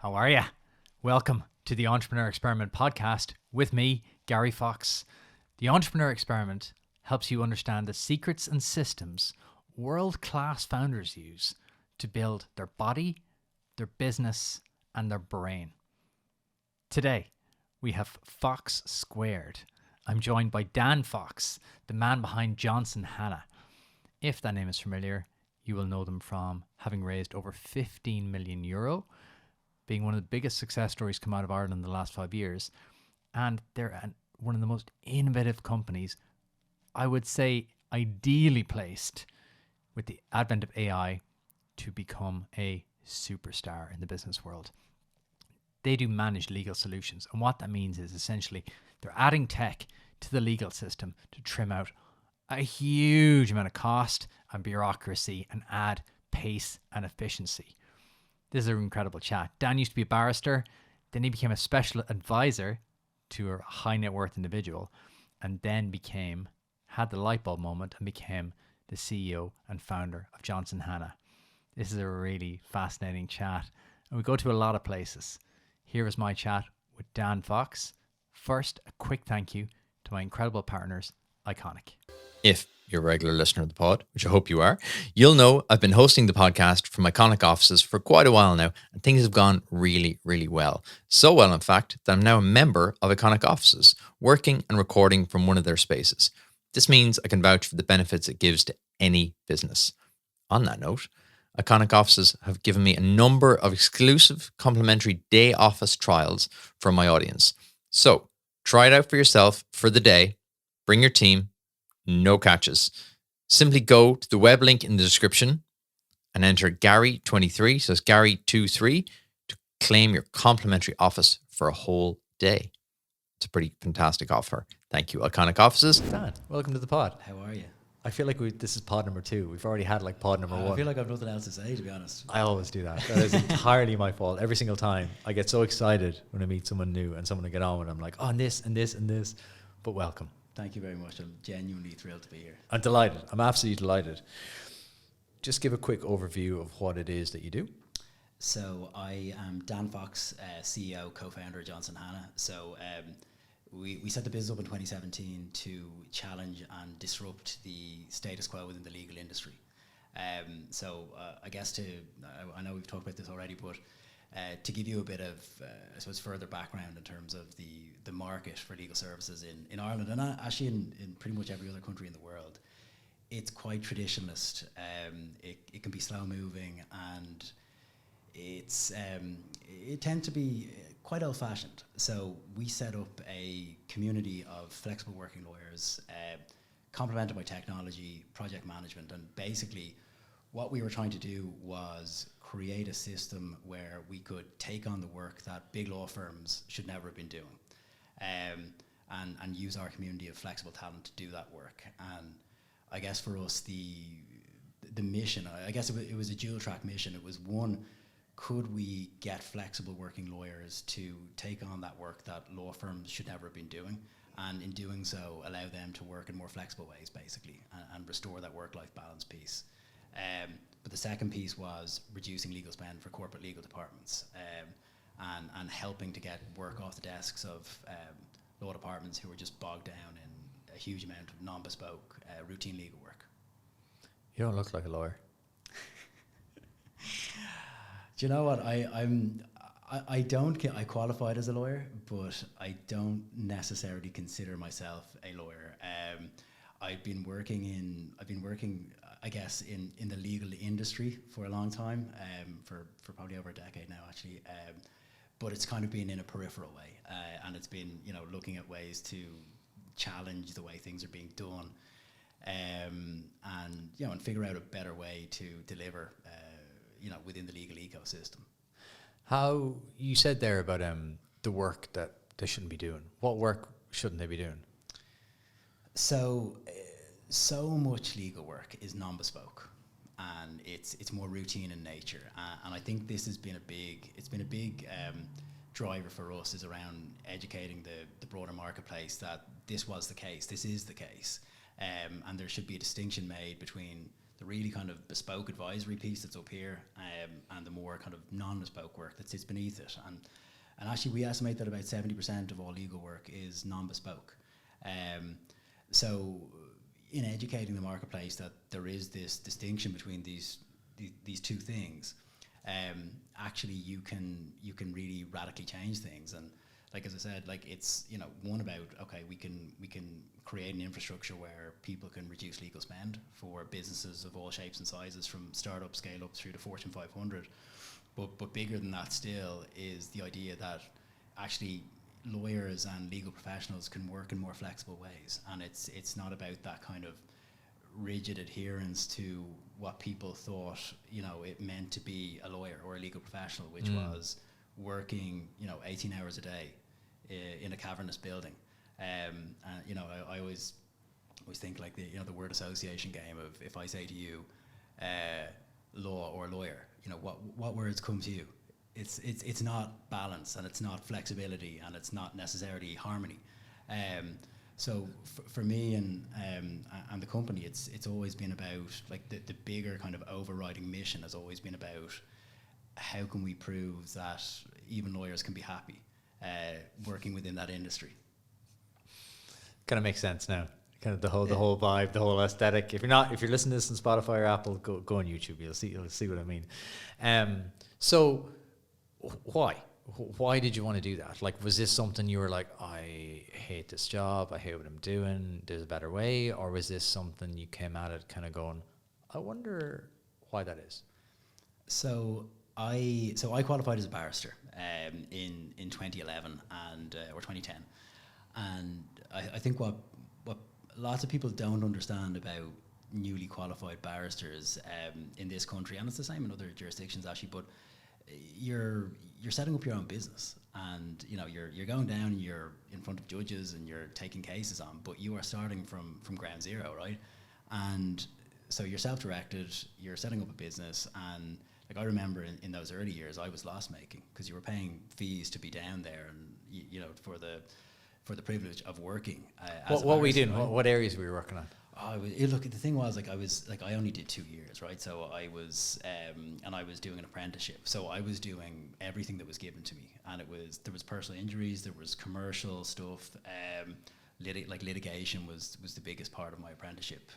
How are you? Welcome to the Entrepreneur Experiment podcast with me, Gary Fox. The Entrepreneur Experiment helps you understand the secrets and systems world-class founders use to build their body, their business, and their brain. Today, we have Fox Squared. I'm joined by Dan Fox, the man behind Johnson Hanna. If that name is familiar, you will know them from having raised over 15 million euro, being one of the biggest success stories come out of Ireland in the last 5 years. And they're one of the most innovative companies, I would say ideally placed with the advent of AI to become a superstar in the business world. They do managed legal solutions. And what that means is essentially they're adding tech to the legal system to trim out a huge amount of cost and bureaucracy and add pace and efficiency. This is an incredible chat. Dan used to be a barrister, then he became a special advisor to a high net worth individual, and then had the light bulb moment and became the CEO and founder of Johnson Hanna. This is a really fascinating chat, and we go to a lot of places. Here is my chat with Dan Fox. First, a quick thank you to my incredible partners, Iconic. If you're a regular listener of the pod, which I hope you are, you'll know I've been hosting the podcast from Iconic offices for quite a while now, and things have gone really, really well. So well, in fact, that I'm now a member of Iconic offices, working and recording from one of their spaces. This means I can vouch for the benefits it gives to any business. On that note, Iconic offices have given me a number of exclusive complimentary day office trials for my audience. So try it out for yourself for the day. Bring your team. No catches. Simply go to the web link in the description and enter Gary23, so it's Gary23, to claim your complimentary office for a whole day. It's a pretty fantastic offer. Thank you, Iconic Offices. Dan, welcome to the pod. How are you? I feel like this is pod number 2. We've already had pod number 1. I feel like I've nothing else to say, to be honest. I always do that. That is entirely my fault. Every single time. I get so excited when I meet someone new and someone to get on with. I'm like, oh, and this and this and this. But welcome. Thank you very much. I'm genuinely thrilled to be here. I'm delighted. I'm absolutely delighted. Just give a quick overview of what it is that you do. So I am Dan Fox, CEO, co-founder of Johnson Hanna. So we set the business up in 2017 to challenge and disrupt the status quo within the legal industry. I guess I know we've talked about this already, but to give you a bit of, I suppose, further background in terms of the market for legal services in Ireland and actually in pretty much every other country in the world, it's quite traditionalist. It can be slow moving, and it tends to be quite old fashioned. So we set up a community of flexible working lawyers, complemented by technology, project management, and basically what we were trying to do was create a system where we could take on the work that big law firms should never have been doing, and use our community of flexible talent to do that work. And I guess for us, the mission, I guess it was a dual track mission. It was one, could we get flexible working lawyers to take on that work that law firms should never have been doing, and in doing so allow them to work in more flexible ways, basically, and restore that work-life balance piece. But the second piece was reducing legal spend for corporate legal departments, and helping to get work off the desks of law departments who were just bogged down in a huge amount of non-bespoke, routine legal work. You don't look like a lawyer. Do you know what? I qualified as a lawyer, but I don't necessarily consider myself a lawyer. I've been working, I guess, in the legal industry for a long time, for probably over a decade now, actually. But it's kind of been in a peripheral way, and it's been, looking at ways to challenge the way things are being done, and figure out a better way to deliver, within the legal ecosystem. How you said there about the work that they shouldn't be doing. What work shouldn't they be doing? So much legal work is non-bespoke, and it's more routine in nature. And I think this has been a big driver for us, is around educating the broader marketplace that this is the case, and there should be a distinction made between the really kind of bespoke advisory piece that's up here, and the more kind of non-bespoke work that sits beneath it. And actually, we estimate that about 70% of all legal work is non-bespoke. So in educating the marketplace that there is this distinction between these two things, actually you can really radically change things. And like as I said, like it's one about we can create an infrastructure where people can reduce legal spend for businesses of all shapes and sizes, from startup, scale up through to Fortune 500. But bigger than that still is the idea that actually lawyers and legal professionals can work in more flexible ways, and it's not about that kind of rigid adherence to what people thought it meant to be a lawyer or a legal professional, which was working 18 hours a day in a cavernous building. I always think like the word association game of, if I say to you law or lawyer, what words come to you? It's not balance, and it's not flexibility, and it's not necessarily harmony. So for me and the company, it's always been about like the bigger kind of overriding mission has always been about how can we prove that even lawyers can be happy working within that industry. Kind of makes sense now. Kind of the whole vibe, the whole aesthetic. If you're listening to this on Spotify or Apple, go on YouTube. You'll see what I mean. So why did you want to do that? Like, was this something you were like, I hate this job, I hate what I'm doing, there's a better way? Or was this something you came at it kind of going, I wonder why that is? So I qualified as a barrister in 2011 or 2010, and I think what lots of people don't understand about newly qualified barristers in this country, and it's the same in other jurisdictions actually, but you're setting up your own business, and you're going down and you're in front of judges and you're taking cases on, but you are starting from ground zero, right? And so you're self-directed, you're setting up a business, and like I remember in those early years I was loss making because you were paying fees to be down there, and for the privilege of working. What were you doing? What areas were you working on? Look, the thing was, I only did 2 years, right? So I was, and I was doing an apprenticeship. So I was doing everything that was given to me, and there was personal injuries, there was commercial stuff, litigation was the biggest part of my apprenticeship.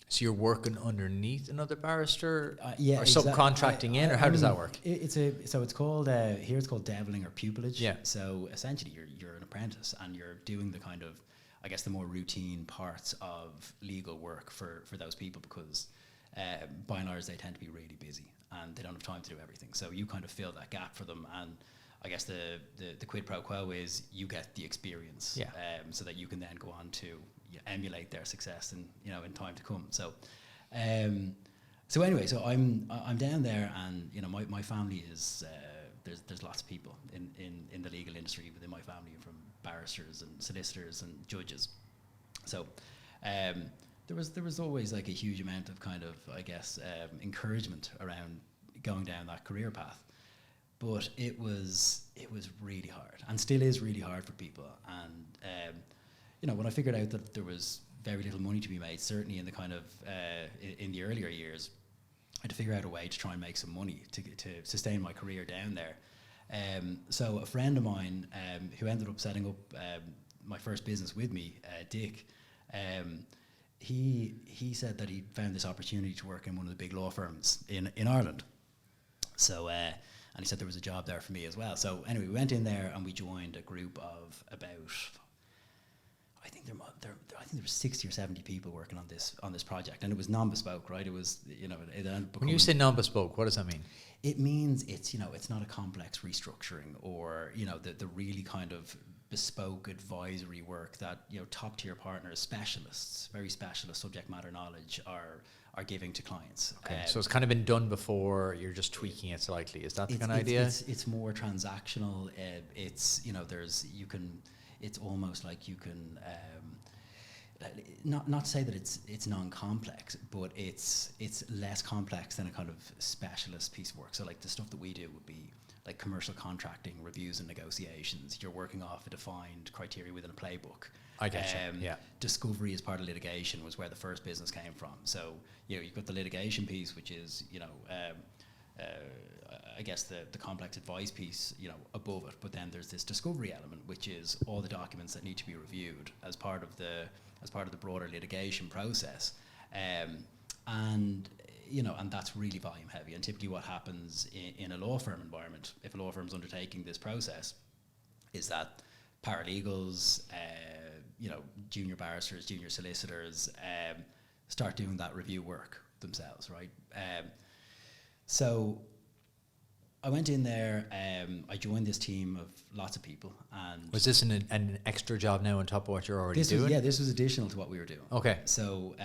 So you're working underneath another barrister, or exactly. subcontracting in, or how does that work? It's called here it's called deviling or pupillage. Yeah. So essentially, you're an apprentice, and you're doing the kind of, I guess, the more routine parts of legal work for those people, because by and large they tend to be really busy and they don't have time to do everything. So you kind of fill that gap for them, and I guess the quid pro quo is you get the experience, so that you can then go on to emulate their success in time to come. So anyway, so I'm down there, and my family is there's lots of people in the legal industry within my family, from barristers and solicitors and judges. So there was always like a huge amount of kind of, I guess, encouragement around going down that career path. But it was really hard, and still is really hard for people. And when I figured out that there was very little money to be made, certainly in the kind of in the earlier years, I had to figure out a way to try and make some money to sustain my career down there. So a friend of mine who ended up setting up my first business with me, Dick, he said that he found this opportunity to work in one of the big law firms in Ireland. So and he said there was a job there for me as well. So anyway, we went in there and we joined a group of about, I think there were 60 or 70 people working on this project, and it was non-bespoke, right? It was When you say non-bespoke, what does that mean? It means it's not a complex restructuring, or the really kind of bespoke advisory work that top tier partners, specialists, very specialist subject matter knowledge are giving to clients. Okay, so it's kind of been done before, you're just tweaking it slightly. Is that the kind of idea? It's more transactional. It's almost like you can not say that it's non-complex, but it's less complex than a kind of specialist piece of work. So like the stuff that we do would be like commercial contracting, reviews and negotiations. You're working off a defined criteria within a playbook. I get you. Yeah. Discovery as part of litigation was where the first business came from. So, you've got the litigation piece, which is, I guess the complex advice piece, above it. But then there's this discovery element, which is all the documents that need to be reviewed as part of the broader litigation process. And that's really volume heavy. And typically what happens in a law firm environment, if a law firm's undertaking this process, is that paralegals, junior barristers, junior solicitors, start doing that review work themselves, right? So I went in there, I joined this team of lots of people. And was this an extra job now on top of what you're already doing? This was additional to what we were doing. Okay. So,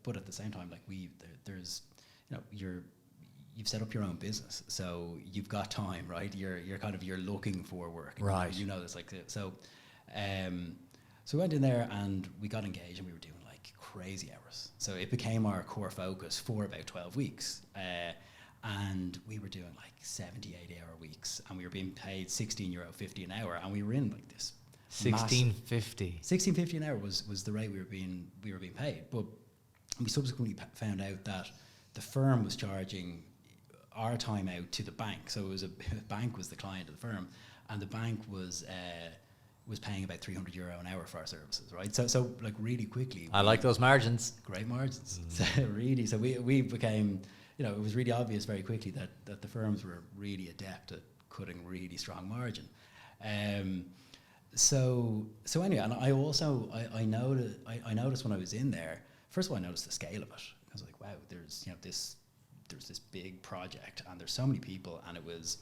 but at the same time, like there's, you've set up your own business, so you've got time, right? You're looking for work, right? This, like, so we went in there and we got engaged, and we were doing like crazy hours. So it became our core focus for about 12 weeks, and we were doing like 70, 80-hour weeks, and we were being paid €16.50 an hour, and we were in like this. $16.50 an hour was the rate we were being paid, but we subsequently found out that the firm was charging our time out to the bank. So it was the bank was the client of the firm, and the bank was paying about €300 an hour for our services, right? So like really quickly, I like those margins. Great margins. So we became, it was really obvious very quickly that the firms were really adept at cutting really strong margin. So anyway, and I also I noticed when I was in there. First of all, I noticed the scale of it. I was like, wow, there's this big project, and there's so many people, and it was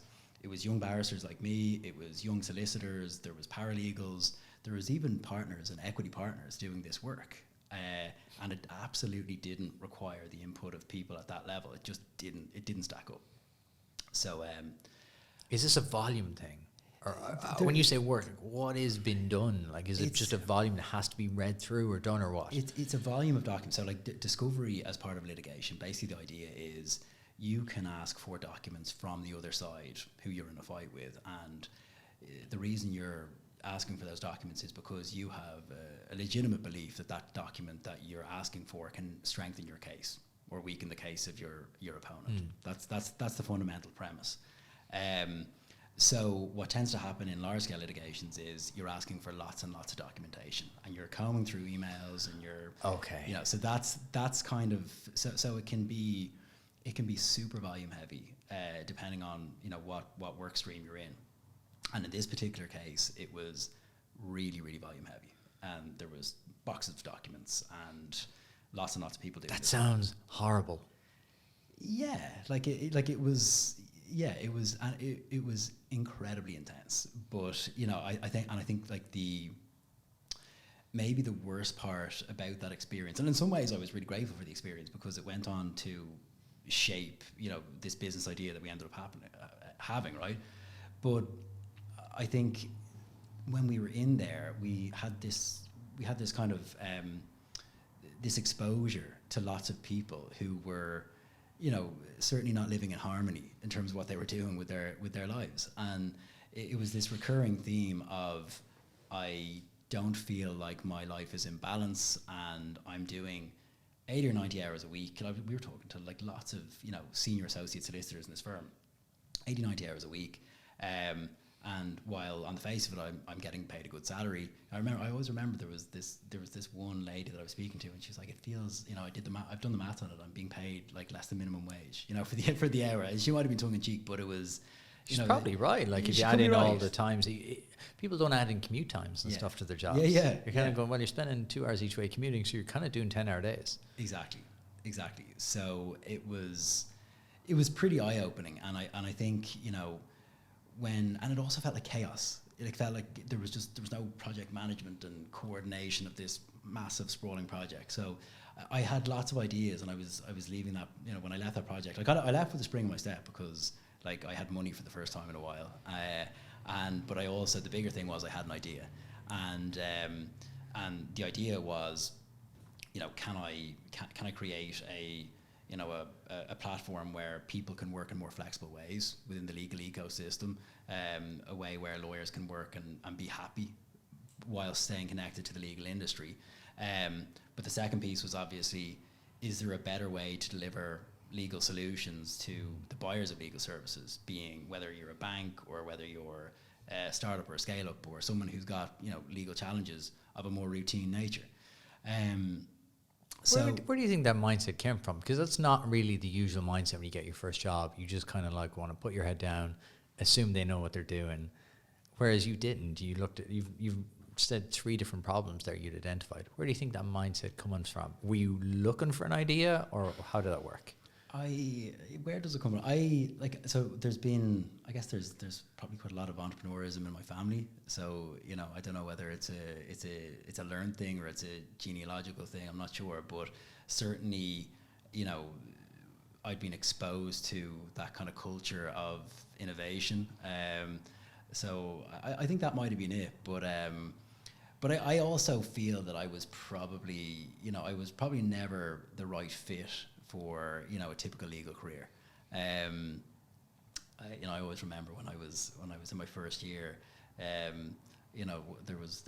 young barristers like me, it was young solicitors, there was paralegals, there was even partners and equity partners doing this work, and it absolutely didn't require the input of people at that level. It just didn't stack up. So, is this a volume thing? Or when you say work, what is been done? Like, is it just a volume that has to be read through or done, or what? It's a volume of documents. So, like, discovery as part of litigation, basically the idea is you can ask for documents from the other side who you're in a fight with, and the reason you're asking for those documents is because you have a legitimate belief that document that you're asking for can strengthen your case or weaken the case of your opponent. That's the fundamental premise. So what tends to happen in large-scale litigations is you're asking for lots and lots of documentation, and you're combing through emails, and you're so that's kind of so it can be super volume heavy depending on what work stream you're in, and in this particular case it was really, really volume heavy, and there was boxes of documents and lots and lots of people doing that. Sounds horrible. Yeah, it was. Yeah, it was incredibly intense. But I think like maybe the worst part about that experience, and in some ways I was really grateful for the experience because it went on to shape this business idea that we ended up having, right? But I think when we were in there, we had this kind of this exposure to lots of people who were certainly not living in harmony in terms of what they were doing with their lives. And it was this recurring theme of, I don't feel like my life is in balance, and I'm doing 80 or 90 hours a week. We were talking to like lots of, senior associate solicitors in this firm, 80, 90 hours a week. And while on the face of it, I'm getting paid a good salary, I always remember there was this one lady that I was speaking to, and she was like, it feels, I've done the math on it, I'm being paid like less than minimum wage, for the hour. And she might have been tongue in cheek, but it was, she's probably right. Like, if you add in all the times, people don't add in commute times and stuff to their jobs. Yeah. You're kind of going, well, you're spending 2 hours each way commuting, so you're kind of doing 10-hour days. Exactly. So it was pretty eye-opening, and I think, and it also felt like chaos. It felt like there was no project management and coordination of this massive sprawling project. So I had lots of ideas, and I was leaving that, when I left that project, I left with a spring in my step because like I had money for the first time in a while. But I also, the bigger thing was I had an idea, and the idea was, can I create a a platform where people can work in more flexible ways within the legal ecosystem, a way where lawyers can work and be happy while staying connected to the legal industry. But the second piece was obviously, is there a better way to deliver legal solutions to the buyers of legal services, being whether you're a bank or whether you're a startup or a scale-up or someone who's got legal challenges of a more routine nature. So where do you think that mindset came from? Because that's not really the usual mindset when you get your first job. You just kind of like want to put your head down, assume they know what they're doing, whereas you didn't. You looked at you've said 3 different problems there you'd identified. Where do you think that mindset comes from? Were you looking for an idea, or how did that work? Where does it come from? There's been, I guess there's probably quite a lot of entrepreneurism in my family. So, I don't know whether it's a learned thing or it's a genealogical thing. I'm not sure, but certainly, I'd been exposed to that kind of culture of innovation. So I think that might have been it. But I also feel that I was probably never the right fit for a typical legal career. I always remember when I was in my first year, there was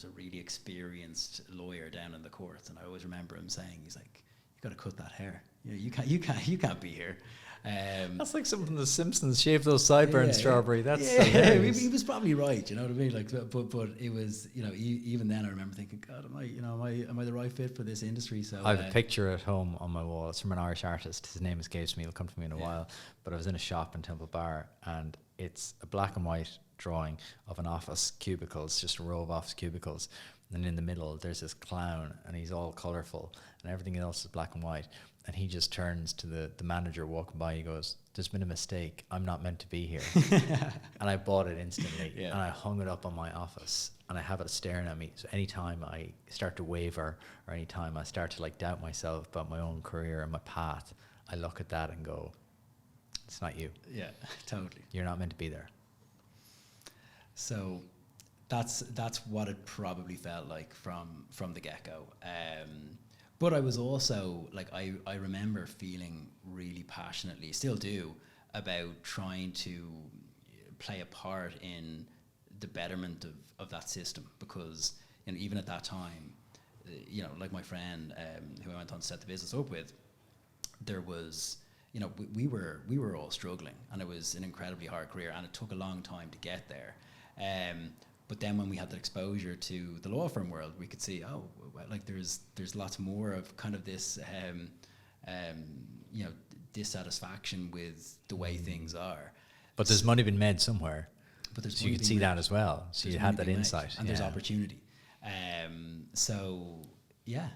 a really experienced lawyer down in the courts, and I always remember him saying, he's like, "You got to cut that hair. You can't be here." That's like something from The Simpsons. Shave those sideburns, Strawberry. That's he was probably right. You know what I mean? Like, but it was, even then I remember thinking, God, am I the right fit for this industry? So I have a picture at home on my wall. It's from an Irish artist. His name escapes me. It'll come to me in a while. But I was in a shop in Temple Bar, and it's a black and white drawing of an office cubicles, just a row of office cubicles. And in the middle, there's this clown, and he's all colourful, and everything else is black and white. And he just turns to the manager walking by. He goes, "There's been a mistake. I'm not meant to be here." And I bought it instantly. And I hung it up on my office. And I have it staring at me. So anytime I start to waver, or anytime I start to doubt myself about my own career and my path, I look at that and go, "It's not you. Yeah, totally. You're not meant to be there." So that's what it probably felt like from the get-go. But I was also, I remember feeling really passionately, still do, about trying to play a part in the betterment of that system. Because, even at that time, like my friend who I went on to set the business up with, there was, we were all struggling, and it was an incredibly hard career, and it took a long time to get there. But then when we had the exposure to the law firm world, we could see, there's lots more of kind of this, dissatisfaction with the way things are. But there's money been made somewhere. But there's so you could see that as well. So you had that insight. And there's opportunity. So, yeah.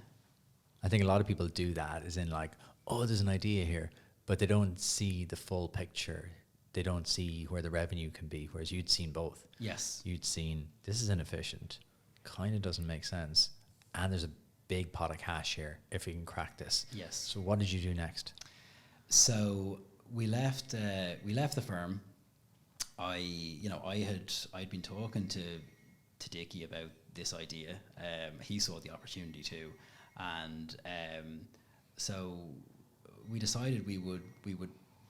I think a lot of people do that, as in there's an idea here, but they don't see the full picture. They don't see where the revenue can be, whereas you'd seen both. Yes. You'd seen, this is inefficient, kind of doesn't make sense, and there's a big pot of cash here if we can crack this. Yes. So what did you do next? So we left the firm. I'd been talking to Dickie about this idea. He saw the opportunity too, and so we decided we would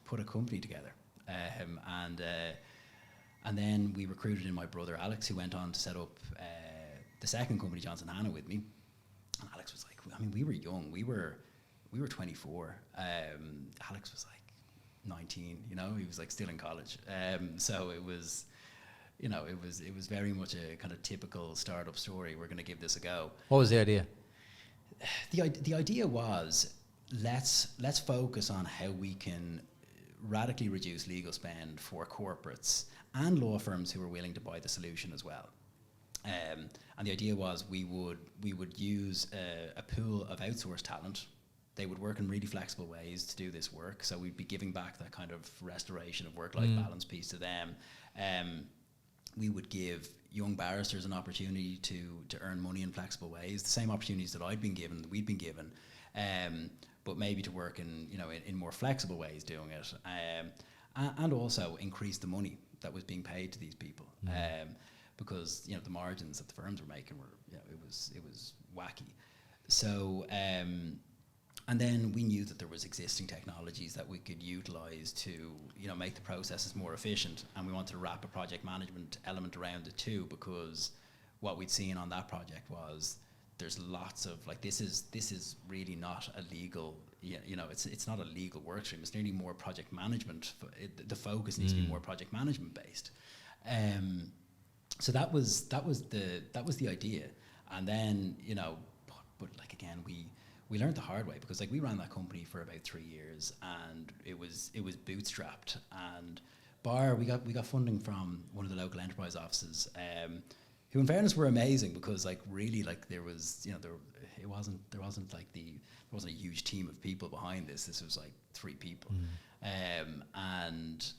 put a company together. And then we recruited in my brother Alex, who went on to set up the second company, Johnson Hanna, with me. And Alex was like, we were young. We were 24. Alex was 19. He was still in college. So it was, it was very much a kind of typical startup story. We're going to give this a go. What was the idea? The idea was, let's focus on how we can radically reduce legal spend for corporates and law firms who are willing to buy the solution as well. And the idea was we would use a pool of outsourced talent. They would work in really flexible ways to do this work. So we'd be giving back that kind of restoration of work-life balance piece to them. We would give young barristers an opportunity to earn money in flexible ways, the same opportunities that I'd been given, that we'd been given. But maybe to work in more flexible ways doing it, and also increase the money that was being paid to these people, because the margins that the firms were making were it was wacky. So and And then we knew that there was existing technologies that we could utilize to, make the processes more efficient. And we wanted to wrap a project management element around it too, because what we'd seen on that project was there's lots of this is really not a legal, it's not a legal work stream. It's nearly more project management. The focus needs to be more project management based. So that was the idea. And then, but again, we learned the hard way, because we ran that company for about 3 years, and it was bootstrapped. And we got funding from one of the local enterprise offices, who in fairness were amazing, because really there was there wasn't a huge team of people behind this. This was 3 people, and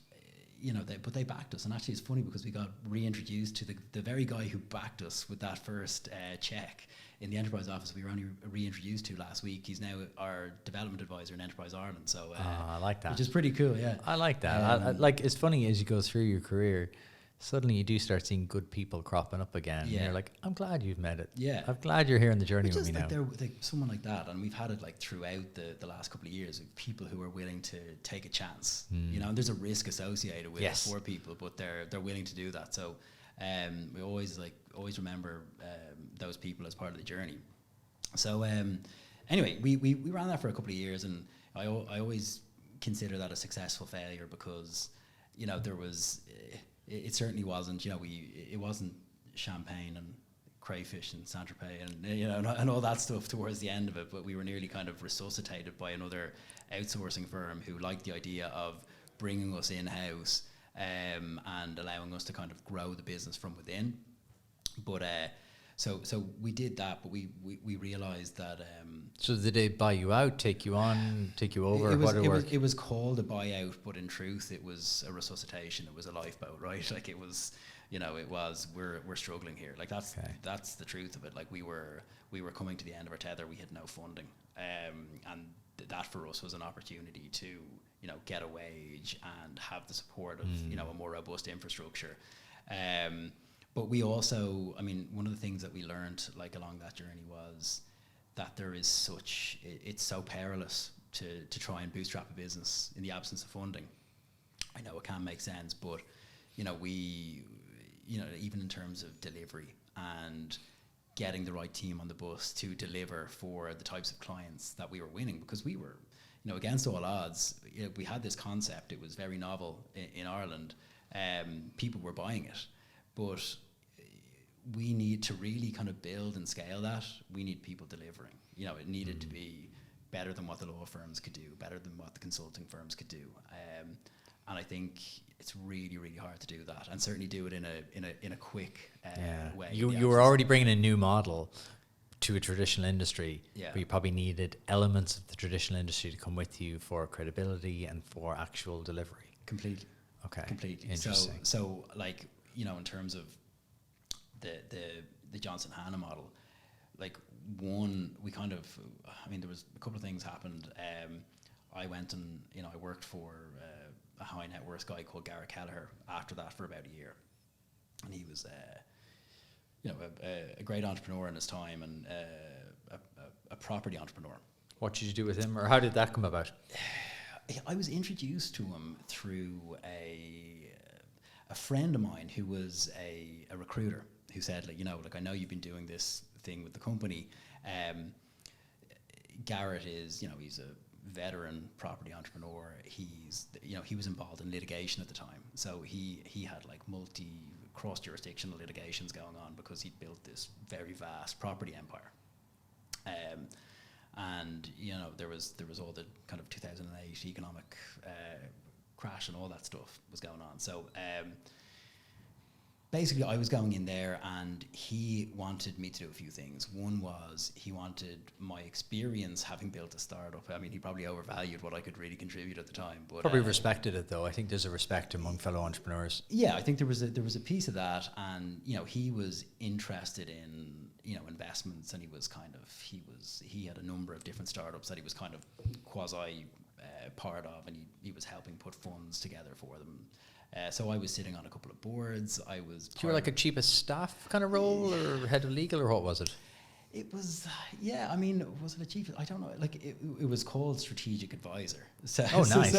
but they backed us. And actually, it's funny, because we got reintroduced to the very guy who backed us with that first check in the enterprise office. We were only reintroduced to last week. He's now our development advisor in Enterprise Ireland. So I like that, which is pretty cool. Yeah, I like that. It's funny, as you go through your career, suddenly you do start seeing good people cropping up again. Yeah. And you're like, I'm glad you've met it. Yeah. I'm glad you're here on the journey with me now. Someone like that, and we've had it throughout the last couple of years, of people who are willing to take a chance. And there's a risk associated with it for people, but they're willing to do that. So we always remember those people as part of the journey. So anyway, we ran that for a couple of years, and I always consider that a successful failure, because there was it certainly wasn't it wasn't champagne and crayfish and Saint-Tropez and all that stuff towards the end of it, but we were nearly kind of resuscitated by another outsourcing firm who liked the idea of bringing us in-house and allowing us to kind of grow the business from within. But so we did that, but we realized that so did they buy you out, take you on, take you over? It was called a buyout, but in truth it was a resuscitation. It was a lifeboat, right? It was we're struggling here. That's the truth of it. We were coming to the end of our tether. We had no funding, and that for us was an opportunity to get a wage and have the support of a more robust infrastructure. But we also, one of the things that we learned along that journey was that there is it's so perilous to try and bootstrap a business in the absence of funding. I know it can make sense, but we even in terms of delivery and getting the right team on the bus to deliver for the types of clients that we were winning, because we were against all odds. We had this concept. It was very novel in Ireland. People were buying it. But we need to really kind of build and scale that. We need people delivering. It needed to be better than what the law firms could do, better than what the consulting firms could do. And I think it's really, really hard to do that, and certainly do it in a quick way. You were already bringing a new model to a traditional industry, but you probably needed elements of the traditional industry to come with you for credibility and for actual delivery. Completely. Okay. Completely. Interesting. So in terms of the Johnson Hanna model, there was a couple of things happened. I went and I worked for a high net worth guy called Kelleher after that for about a year, and he was a great entrepreneur in his time, and a property entrepreneur. What did you do with him, or how did that come about? I was introduced to him through a friend of mine who was a recruiter, who said, I know you've been doing this thing with the company. Garrett is, he's a veteran property entrepreneur. He was involved in litigation at the time, so he had cross-jurisdictional litigations going on, because he'd built this very vast property empire. And there was all the kind of 2008 economic crash and all that stuff was going on. So basically, I was going in there, and he wanted me to do a few things. One was he wanted my experience having built a startup. He probably overvalued what I could really contribute at the time, but probably respected it though. I think there's a respect among fellow entrepreneurs. Yeah, I think there was a piece of that, and he was interested in investments, and he had a number of different startups that he was kind of quasi part of, and he was helping put funds together for them. So I was sitting on a couple of boards. You were like a chief of staff kind of role, or head of legal, or what was it? It was, yeah. I mean, was it a chief? I don't know. Like it was called strategic advisor. So, Oh, nice.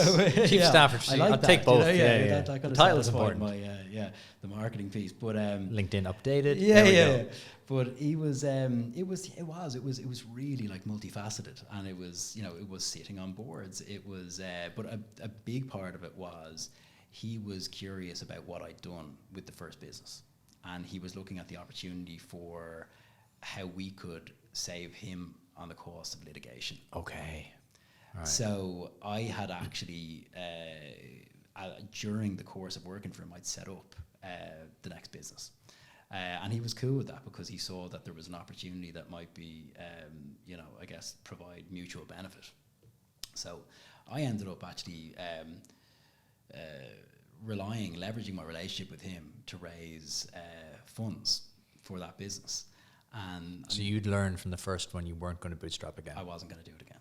Chief yeah, staff. I like I'll that, take both. You know, Yeah. That kind The of title's satisfied important. my the marketing piece. But LinkedIn updated. yeah, There we yeah. go. But it was really like multifaceted, and it was, you know, it was sitting on boards. It was, but a big part of it was he was curious about what I'd done with the first business, and he was looking at the opportunity for how we could save him on the cost of litigation. Okay. Right. So I had actually, during the course of working for him, I'd set up the next business. And he was cool with that because he saw that there was an opportunity that might be, you know, I guess, provide mutual benefit. So I ended up actually leveraging my relationship with him to raise funds for that business. And So you'd learned from the first one you weren't going to bootstrap again. I wasn't going to do it again.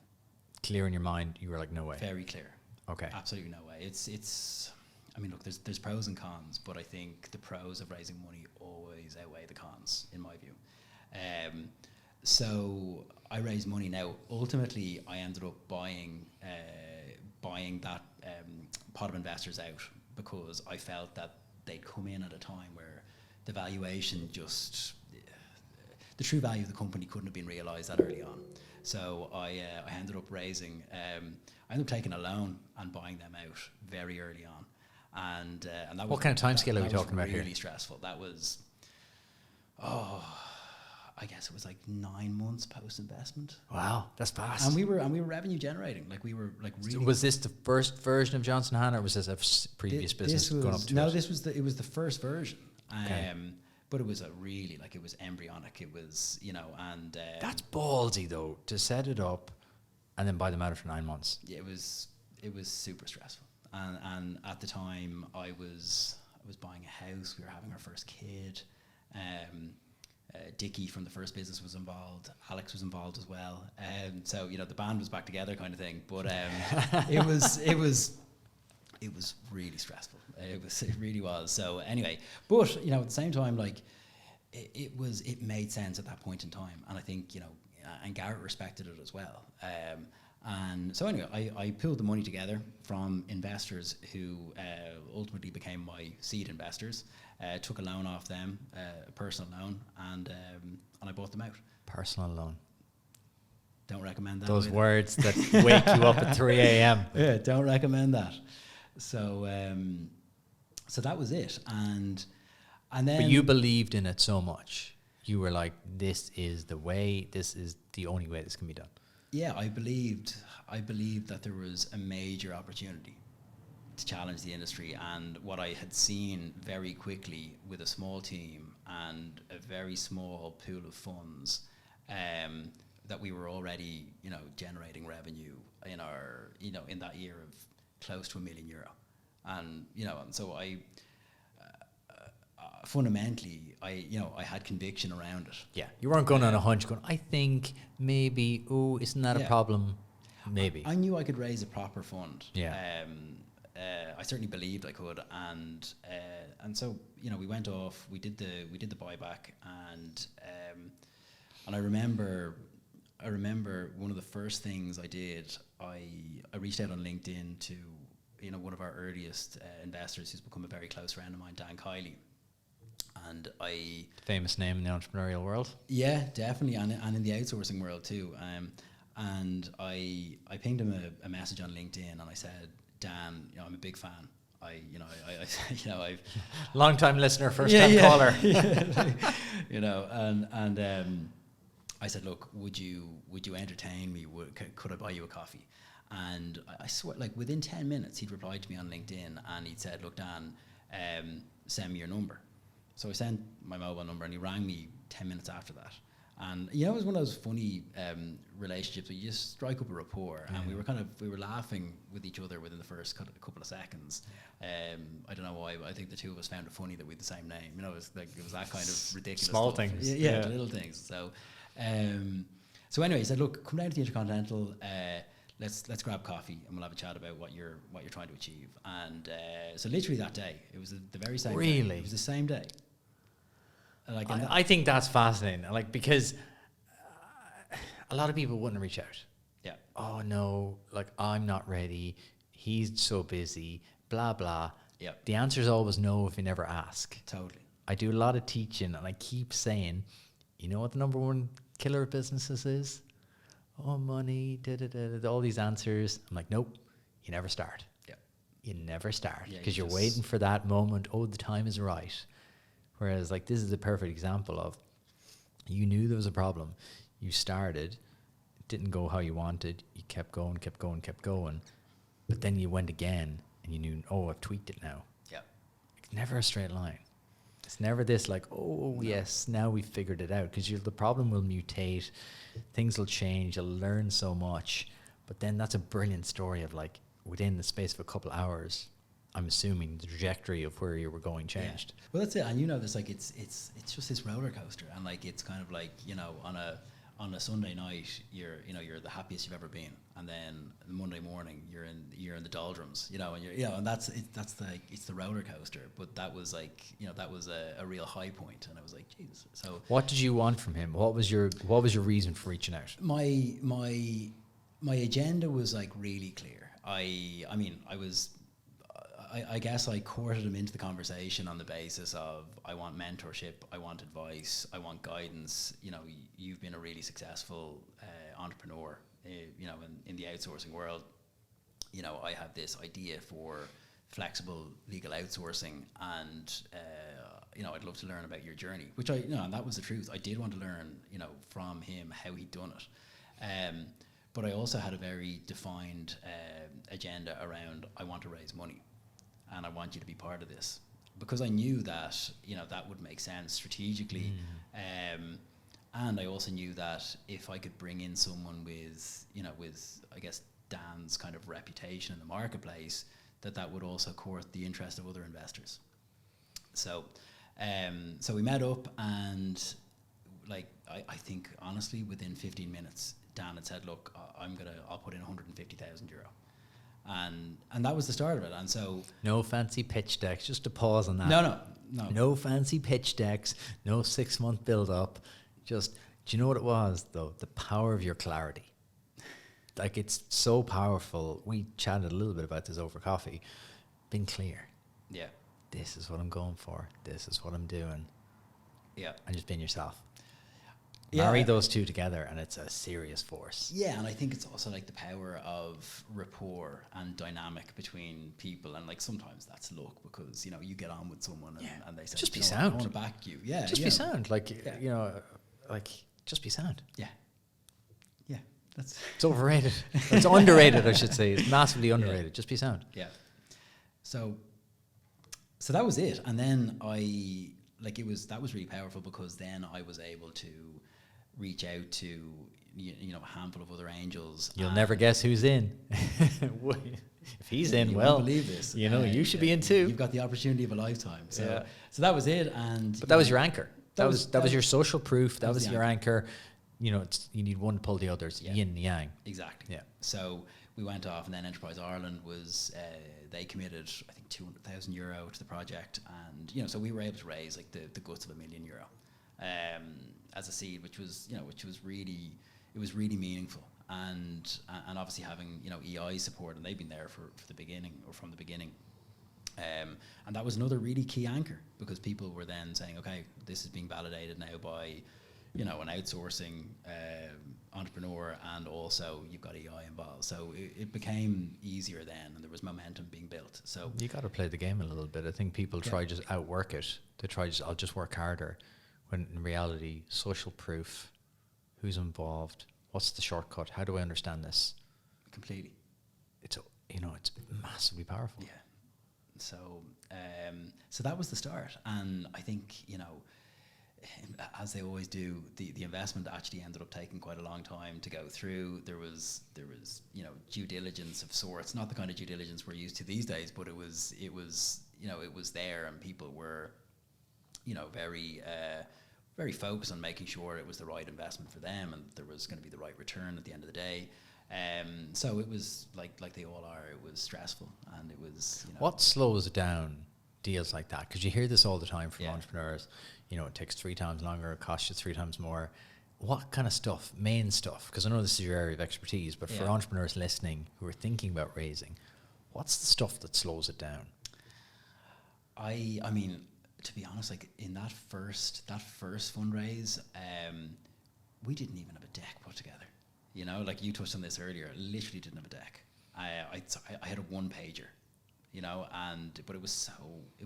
Clear in your mind, you were like, no way. Very clear. Okay. Absolutely no way. It's. I mean, look, there's pros and cons, but I think the pros of raising money always outweigh the cons, in my view. So I raised money. Now, ultimately, I ended up buying that pot of investors out because I felt that they'd come in at a time where the valuation the true value of the company couldn't have been realised that early on. So I ended up raising, I ended up taking a loan and buying them out very early on. And that was, What kind of timescale are we talking about really here? Really stressful. That was, I guess it was like 9 months post investment. Wow, that's fast. And we were revenue generating. Like we were like really. So was this the first version of Johnson Hanna, or was this a previous business going up to it? It was the first version. Okay. But it was it was embryonic. It was, you know, and That's ballsy though, to set it up and then buy them out for 9 months. yeah, it was super stressful. And at the time I was buying a house. We were having our first kid. Dickie from the first business was involved. Alex was involved as well. So, you know, the band was back together, kind of thing. But it was really stressful. It really was. So anyway, but, you know, at the same time, like it made sense at that point in time, and I think, you know, and Garrett respected it as well. And so anyway, I pulled the money together from investors who ultimately became my seed investors. Took a loan off them, a personal loan, and I bought them out. Personal loan. Don't recommend that. Those either. words that wake you up at 3 a.m. Yeah, don't recommend that. So so that was it, and then. But you believed in it so much. You were like, this is the way, this is the only way this can be done. Yeah, I believed that there was a major opportunity to challenge the industry, and what I had seen very quickly with a small team and a very small pool of funds, that we were already, you know, generating revenue in our, you know, in that year of close to €1 million, and you know, and so I. Fundamentally, I had conviction around it. Yeah, you weren't going on a hunch going, I think maybe, isn't that a Yeah. problem? Maybe. I knew I could raise a proper fund. Yeah. I certainly believed I could, and so, you know, we went off. We did the buyback, and I remember one of the first things I did. I reached out on LinkedIn to, you know, one of our earliest investors, who's become a very close friend of mine, Dan Kiely. And Famous name in the entrepreneurial world. Yeah, definitely, and in the outsourcing world too. And I pinged him a message on LinkedIn, and I said, Dan, you know, I'm a big fan. I've Long-time listener, first-time caller. You know, and I said, look, would you entertain me? Could I buy you a coffee? And I swear, like within 10 minutes, he'd replied to me on LinkedIn, and he'd said, look, Dan, send me your number. So I sent my mobile number, and he rang me 10 minutes after that. And, you know, it was one of those funny relationships where you just strike up a rapport. Yeah. And we were laughing with each other within the first couple of seconds. Yeah. I don't know why, but I think the two of us found it funny that we had the same name. You know, it was that kind of ridiculous Small stuff. things. Yeah, the little things. So anyway, he said, look, come down to the Intercontinental. Let's grab coffee, and we'll have a chat about what you're trying to achieve. And so literally that day, it was the very same day. Really? It was the same day. I think that's fascinating, like, because a lot of people wouldn't reach out. Yeah. Oh no, like I'm not ready. He's so busy, blah, blah. Yeah. The answer is always no if you never ask. Totally. I do a lot of teaching and I keep saying, you know what the number one killer of businesses is? Oh, money, all these answers. I'm like, nope, you never start. Yeah. You never start Yeah, because you you're just- waiting for that moment. Oh, the time is right. Whereas like this is a perfect example of you knew there was a problem. You started, it didn't go how you wanted. You kept going. But then you went again and you knew, oh, I've tweaked it now. Yeah. It's never a straight line. It's never this like, oh, yes, now we've figured it out. Because the problem will mutate. Things will change. You'll learn so much. But then that's a brilliant story of like, within the space of a couple hours, I'm assuming the trajectory of where you were going changed. Yeah. Well, that's it. And you know, there's like, it's just this roller coaster. And like, it's kind of like, you know, on a Sunday night, you're the happiest you've ever been. And then the Monday morning, you're in the doldrums, you know, and and it's the roller coaster. But that was like, you know, that was a real high point. And I was like, Jesus. So What did you want from him? What was your reason for reaching out? my agenda was like really clear. I guess I courted him into the conversation on the basis of I want mentorship, I want advice, I want guidance. You know, you've been a really successful entrepreneur, you know, in the outsourcing world. You know, I have this idea for flexible legal outsourcing, and you know, I'd love to learn about your journey. Which and that was the truth. I did want to learn, you know, from him how he'd done it. But I also had a very defined agenda around I want to raise money. And I want you to be part of this, because I knew that, you know, that would make sense strategically. And I also knew that if I could bring in someone with I guess Dan's kind of reputation in the marketplace, that would also court the interest of other investors. So we met up, and like I think honestly within 15 minutes Dan had said, look, I'll put in €150,000. And that was the start of it. And so No fancy pitch decks, just to pause on that. No. No fancy pitch decks, no 6-month build up. Just, do you know what it was though? The power of your clarity. Like, it's so powerful. We chatted a little bit about this over coffee. Being clear. Yeah. This is what I'm going for. This is what I'm doing. Yeah. And just being yourself. Yeah. Marry those two together and it's a serious force. Yeah, and I think it's also like the power of rapport and dynamic between people, and like sometimes that's luck, because, you know, you get on with someone and they say, just be "You know, sound. I want to back you." Yeah. Just be sound. Like, you know, like, just be sound. Yeah. Yeah. That's It's overrated. It's underrated, I should say. It's massively underrated. Yeah. Just be sound. Yeah. So that was it. And then that was really powerful, because then I was able to reach out to, you know, a handful of other angels. You'll never guess who's in. If he's in, you well, won't believe this. you know, you should be in too. You've got the opportunity of a lifetime. So Yeah. so that was it. And But that was your anchor. That was your social proof. That was the your anchor. You know, you need one to pull the others. Yeah. Yin and yang. Exactly. Yeah. So we went off, and then Enterprise Ireland was they committed, I think, €200,000 to the project, and, you know, so we were able to raise like the guts of €1 million as a seed, which was really meaningful, and obviously having, you know, EI support, and they've been there from the beginning. And that was another really key anchor, because people were then saying, okay, this is being validated now by, you know, an outsourcing entrepreneur, and also you've got EI involved. So it became easier then, and there was momentum being built. So You got to play the game a little bit. I think people try just outwork it. They try just, I'll just work harder. When in reality, social proof, who's involved, what's the shortcut, how do I understand this? completely. It's, you know, it's massively powerful. Yeah. So so that was the start, and I think, you know, as they always do, the investment actually ended up taking quite a long time to go through. There was you know, due diligence of sorts, not the kind of due diligence we're used to these days, but it was you know, it was there, and people were, you know, very focused on making sure it was the right investment for them, and there was going to be the right return at the end of the day. So it was like they all are. It was stressful, and it was, you know, What slows down deals like that? Because you hear this all the time from Yeah. entrepreneurs. You know, it takes 3 times longer, it costs you 3 times more. what kind of stuff, main stuff, because I know this is your area of expertise, but for entrepreneurs listening who are thinking about raising, what's the stuff that slows it down? I mean, to be honest, like in that first fundraise, we didn't even have a deck put together. You know, like you touched on this earlier, I literally didn't have a deck. I had a one pager, you know, but it was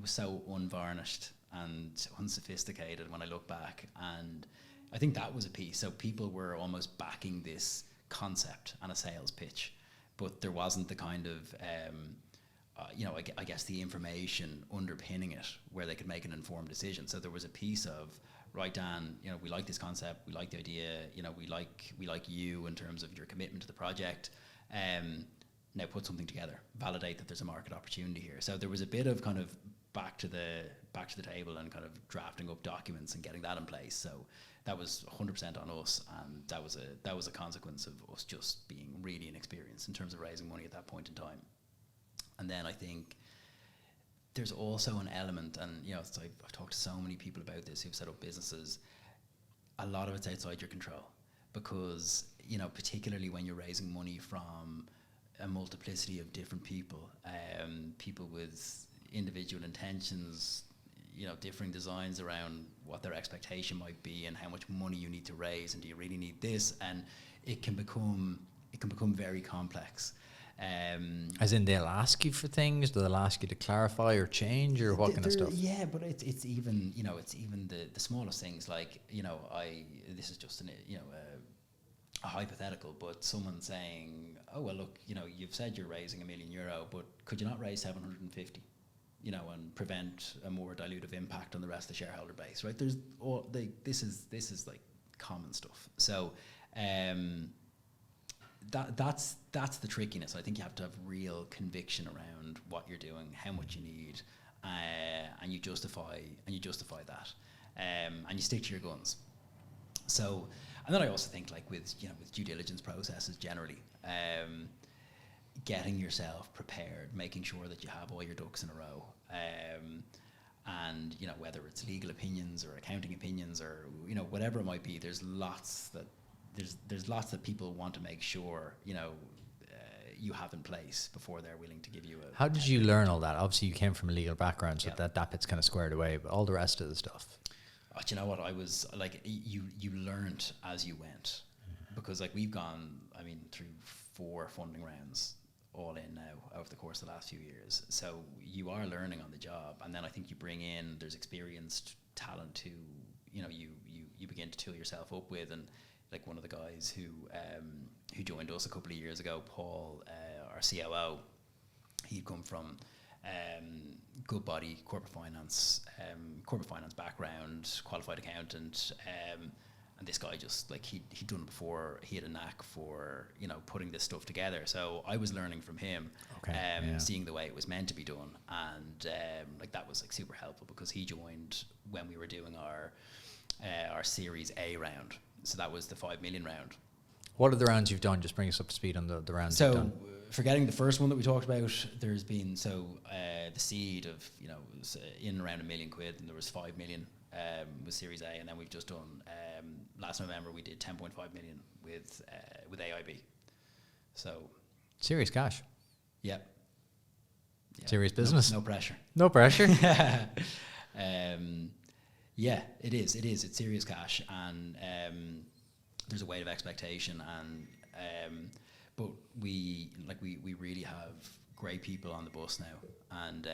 so unvarnished and unsophisticated when I look back. And I think that was a piece. So people were almost backing this concept and a sales pitch, but there wasn't the kind of, I guess the information underpinning it where they could make an informed decision. So there was a piece of, right, Dan, you know, we like this concept, we like the idea, you know, we like you in terms of your commitment to the project. Now put something together, validate that there's a market opportunity here. So there was a bit of kind of back to the table and kind of drafting up documents and getting that in place. So that was 100% on us, and that was a consequence of us just being really inexperienced in terms of raising money at that point in time. And then I think there's also an element, and you know, I've talked to so many people about this who've set up businesses. A lot of it's outside your control, because you know, particularly when you're raising money from a multiplicity of different people, people with individual intentions, you know, differing designs around what their expectation might be and how much money you need to raise, and do you really need this, and it can become very complex. As in, they'll ask you for things, they'll ask you to clarify or change, or what kind of stuff? Yeah, but it's even, you know, it's even the smallest things, like, you know, this is just a hypothetical, but someone saying, oh well, look, you know, you've said you're raising €1 million, but could you not raise 750, you know, and prevent a more dilutive impact on the rest of the shareholder base, right? There's all this is like common stuff. So that's the trickiness. I think you have to have real conviction around what you're doing, how much you need, and you justify that, and you stick to your guns. So, and then I also think, like with due diligence processes generally, getting yourself prepared, making sure that you have all your ducks in a row, and you know, whether it's legal opinions or accounting opinions or, you know, whatever it might be, there's lots that people want to make sure, you know, you have in place before they're willing to give you a. How did you learn all that? Obviously, you came from a legal background, so that bit's kind of squared away, but all the rest of the stuff. Oh, do you know what? I was like, you learned as you went, because like we've gone, I mean, through 4 funding rounds all in now over the course of the last few years. So you are learning on the job, and then I think you bring in, there's experienced talent who, you know, you begin to tool yourself up with. And like one of the guys who joined us a couple of years ago, Paul, our COO, he'd come from good body corporate finance background, qualified accountant, and this guy just like he'd done it before. He had a knack for, you know, putting this stuff together. So I was learning from him, seeing the way it was meant to be done, and like that was like super helpful, because he joined when we were doing our Series A round. So that was the 5 million round. What are the rounds you've done? Just bring us up to speed on the rounds you've done. Forgetting the first one that we talked about, there's been the seed of, you know, in around £1 million, and there was 5 million with Series A, and then we've just done last November we did 10.5 million with AIB. So serious cash. Yep. Serious business. No pressure. No pressure. Yeah, it is. It's serious cash, and there's a weight of expectation, and but we really have great people on the bus now, and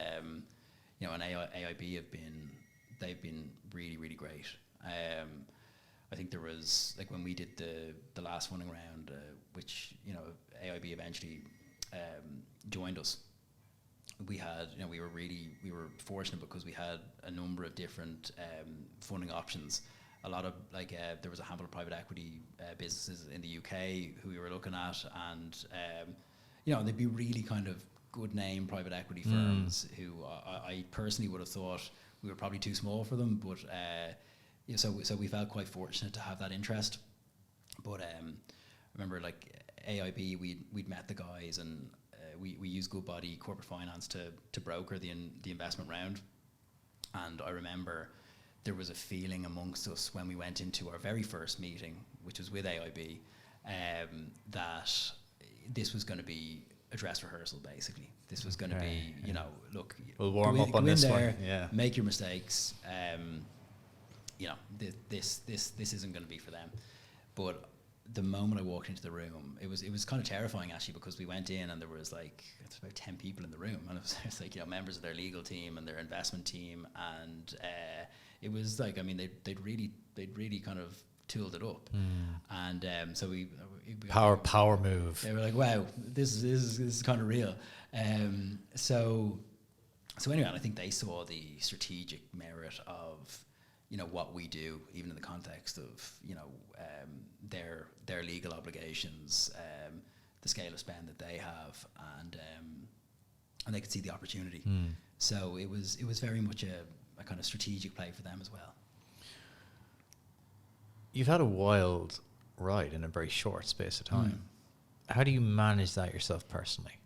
you know, and AIB they've been really, really great. I think there was, like when we did the last funding round, which, you know, AIB eventually joined us. We had, you know, we were fortunate because we had a number of different funding options. A lot of there was a handful of private equity businesses in the UK who we were looking at, and you know, they'd be really kind of good name private equity firms who I personally would have thought we were probably too small for them, but you know, so we felt quite fortunate to have that interest. But I remember like AIB, we'd met the guys, and we used Goodbody Corporate Finance to broker the investment round. And I remember there was a feeling amongst us when we went into our very first meeting, which was with AIB, that this was going to be a dress rehearsal, basically. This was going to be, you know, look, we'll warm up on this one. Yeah. Make your mistakes. You know, this isn't going to be for them. But the moment I walked into the room, it was kind of terrifying actually, because we went in and there was like about 10 people in the room, and it was like, you know, members of their legal team and their investment team, and it was like, I mean, they'd really kind of tooled it up, and so we power move. They were like, wow, this is kind of real. So anyway, I think they saw the strategic merit of, you know, what we do, even in the context of, you know, their legal obligations, the scale of spend that they have, and they could see the opportunity. So it was very much a kind of strategic play for them as well. You've had a wild ride in a very short space of time. How do you manage that yourself personally?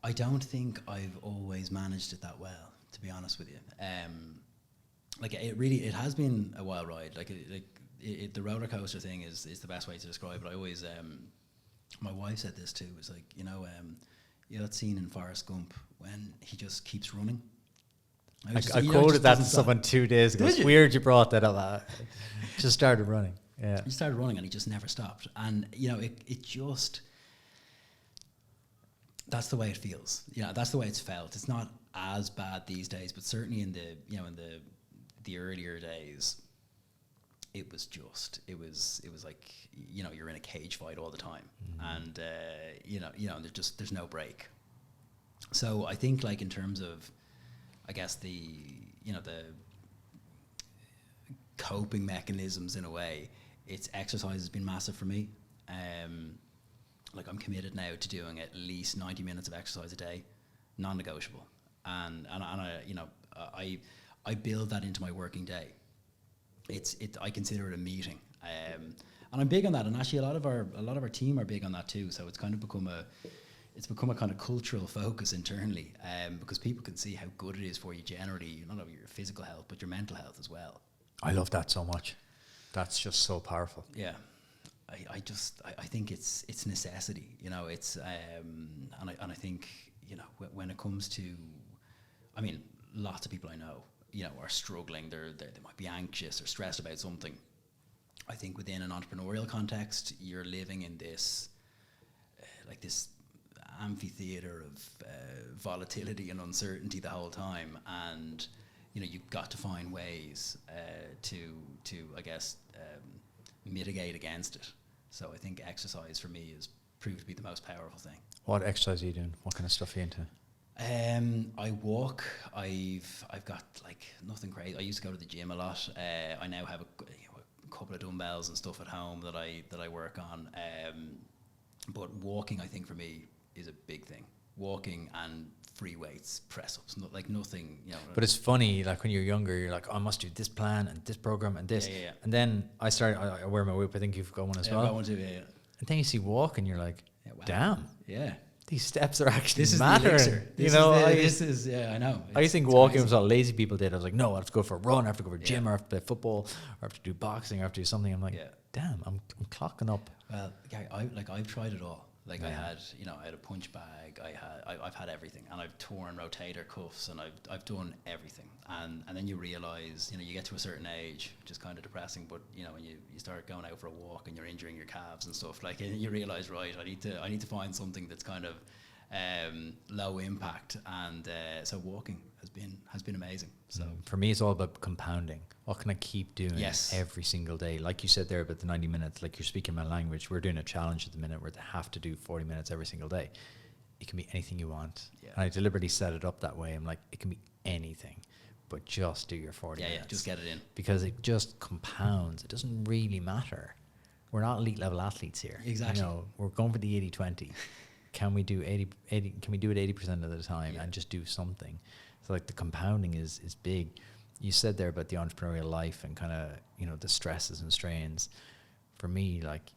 I don't think I've always managed it that well, to be honest with you. Like it has been a wild ride. Like the roller coaster thing is the best way to describe it. I always, my wife said this too. It's like, you know that scene in Forrest Gump when he just keeps running. I quoted that to someone 2 days ago. It's weird you brought that up. Just started running. Yeah, he started running and he just never stopped. And you know, it just, that's the way it feels. Yeah, that's the way it's felt. It's not as bad these days, but certainly in the earlier days, it was like, you know, you're in a cage fight all the time, and you know there's no break. So I think, like, in terms of, I guess, the coping mechanisms, in a way, exercise has been massive for me. Like, I'm committed now to doing at least 90 minutes of exercise a day, non-negotiable, and I, you know, I build that into my working day. I consider it a meeting, and I'm big on that. And actually, a lot of our team are big on that too. So it's kind of become a kind of cultural focus internally, because people can see how good it is for you generally, not only your physical health but your mental health as well. I love that so much. That's just so powerful. Yeah, I think it's necessity. You know, it's and I think, you know, when it comes to, I mean, lots of people I know, you know, are struggling. They might be anxious or stressed about something. I think within an entrepreneurial context, you're living in this like this amphitheater of volatility and uncertainty the whole time, and you know, you've got to find ways to I guess mitigate against it. So I think exercise for me has proved to be the most powerful thing. What exercise are you doing? What kind of stuff are you into? I walk. I've got like nothing crazy. I used to go to the gym a lot. I now have a couple of dumbbells and stuff at home that I work on. But walking, I think, for me is a big thing. Walking and free weights, press ups, like nothing, you know. But it's funny, like when you're younger, you're like, oh, I must do this plan and this program and this. Yeah. And then I wear my whip. I think you've got one as well. I've got one too, yeah. And then you see walk and you're like, wow. Damn. Yeah. These steps are actually this mattering. Is the elixir. You know, I know. I used to think walking was what lazy people did. I was like, no, I have to go for a run, I have to go for a gym, or I have to play football, or I have to do boxing, or I have to do something. I'm like, damn, I'm clocking up. Well, Gary, I've tried it all. Like I had a punch bag. I've had everything, and I've torn rotator cuffs, and I've done everything. And then you realize, you know, you get to a certain age, which is kind of depressing. But you know, when you start going out for a walk and you're injuring your calves and stuff, like, you realize, right, I need to find something that's kind of low impact, and so walking has been amazing. So for me, it's all about compounding. What can I keep doing every single day? Like you said there about the 90 minutes, like you're speaking my language. We're doing a challenge at the minute where they have to do 40 minutes every single day. It can be anything you want. Yeah. And I deliberately set it up that way. I'm like, it can be anything, but just do your 40 minutes. Yeah, just get it in. Because it just compounds. It doesn't really matter. We're not elite level athletes here. Exactly. You know, we're going for the 80-20. Can we do 80? Can we do it 80% of the time and just do something? So like the compounding is big. You said there about the entrepreneurial life and kind of, you know, the stresses and strains. For me, like,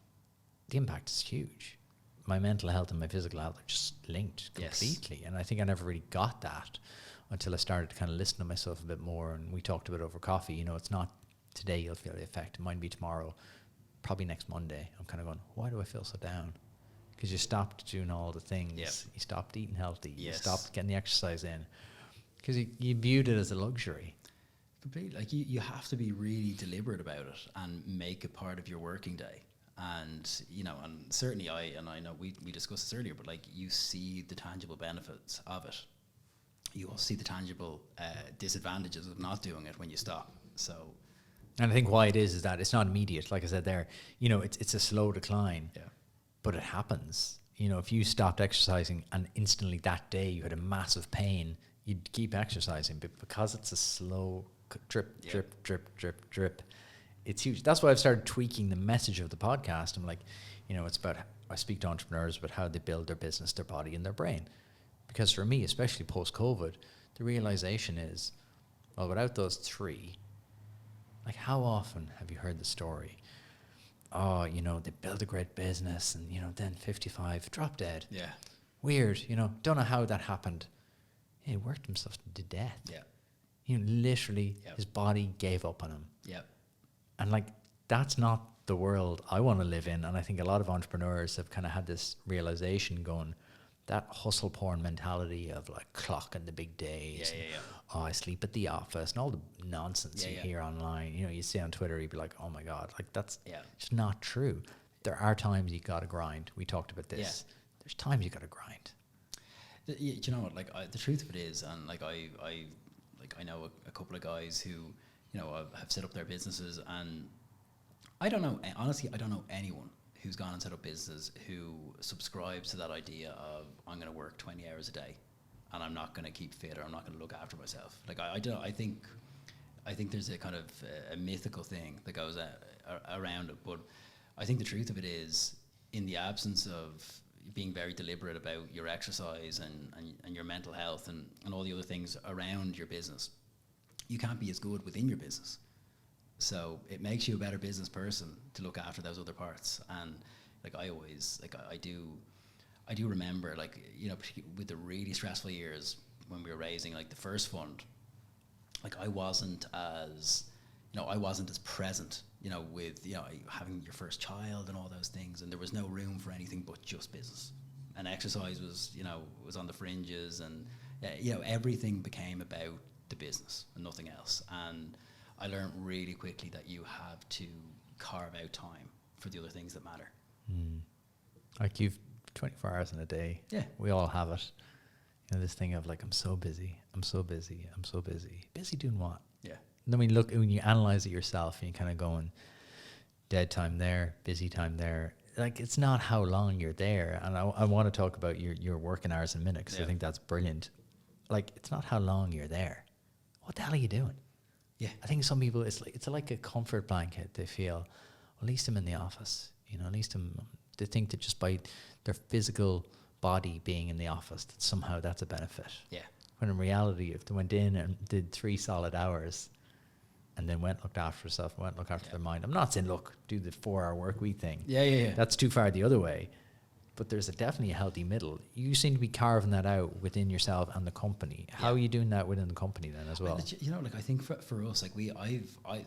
the impact is huge. My mental health and my physical health are just linked completely. And I think I never really got that until I started to kind of listen to myself a bit more. And we talked about it over coffee. You know, it's not today you'll feel the effect. It might be tomorrow, probably next Monday. I'm kind of going, why do I feel so down? Because you stopped doing all the things. Yep. You stopped eating healthy. Yes. You stopped getting the exercise in. Because you viewed it as a luxury. Completely. Like you have to be really deliberate about it and make it part of your working day. And, you know, and certainly I know we discussed this earlier, but like you see the tangible benefits of it. You also see the tangible disadvantages of not doing it when you stop. So, and I think why it is that it's not immediate. Like I said there, you know, it's a slow decline, yeah, but it happens. You know, if you stopped exercising and instantly that day you had a massive pain, you'd keep exercising. But because it's a slow drip, drip, drip, drip, drip, it's huge. That's why I've started tweaking the message of the podcast. I'm like, you know, it's about, I speak to entrepreneurs about how they build their business, their body, and their brain. Because for me, especially post-COVID, the realization is, well, without those three, like how often have you heard the story? Oh, you know, they build a great business and, you know, then 55, drop dead. yeah, Weird, you know, don't know how that happened. He worked himself to death. yeah, You know, literally his body gave up on him. yeah. And like, that's not the world I want to live in. And I think a lot of entrepreneurs have kind of had this realization going, that hustle porn mentality of like clocking the big days. Yeah. Oh, I sleep at the office and all the nonsense you hear online. You know, you see on Twitter, you'd be like, oh my God, like that's just not true. There are times you got to grind. We talked about this. Yeah. There's times you got to grind. Do you know what? Like the truth of it is, and like I know a couple of guys who, you know, have set up their businesses, and I don't know, honestly, I don't know anyone who's gone and set up businesses who subscribes to that idea of I'm going to work 20 hours a day and I'm not going to keep fit or I'm not going to look after myself. Like I think there's a kind of a mythical thing that goes around it, but I think the truth of it is, in the absence of being very deliberate about your exercise and your mental health and all the other things around your business, you can't be as good within your business. So it makes you a better business person to look after those other parts. And like I always, like I do remember, like, you know, with the really stressful years when we were raising like the first fund, like I wasn't as present, you know, with, you know, having your first child and all those things, and there was no room for anything but just business. And exercise was, you know, was on the fringes, and you know, everything became about the business and nothing else. And I learned really quickly that you have to carve out time for the other things that matter. Like you've 24 hours in a day. Yeah. We all have it. You know, this thing of like, I'm so busy. Busy doing what? Yeah. And then when you analyze it yourself and you kind of going, dead time there, busy time there. Like, it's not how long you're there. And I want to talk about your working hours in a minute, because I think that's brilliant. Like, it's not how long you're there. What the hell are you doing? Yeah. I think some people, it's like a comfort blanket. They feel, well, at least I'm in the office. You know, at least they think that just by their physical body being in the office, that somehow that's a benefit. Yeah. When in reality, if they went in and did 3 solid hours and then went looked after herself, went looked after their mind. I'm not saying, look, do the 4-hour work week thing. Yeah. That's too far the other way. But there's definitely a healthy middle. You seem to be carving that out within yourself and the company. How are you doing that within the company then as well? You know, like I think for us, like I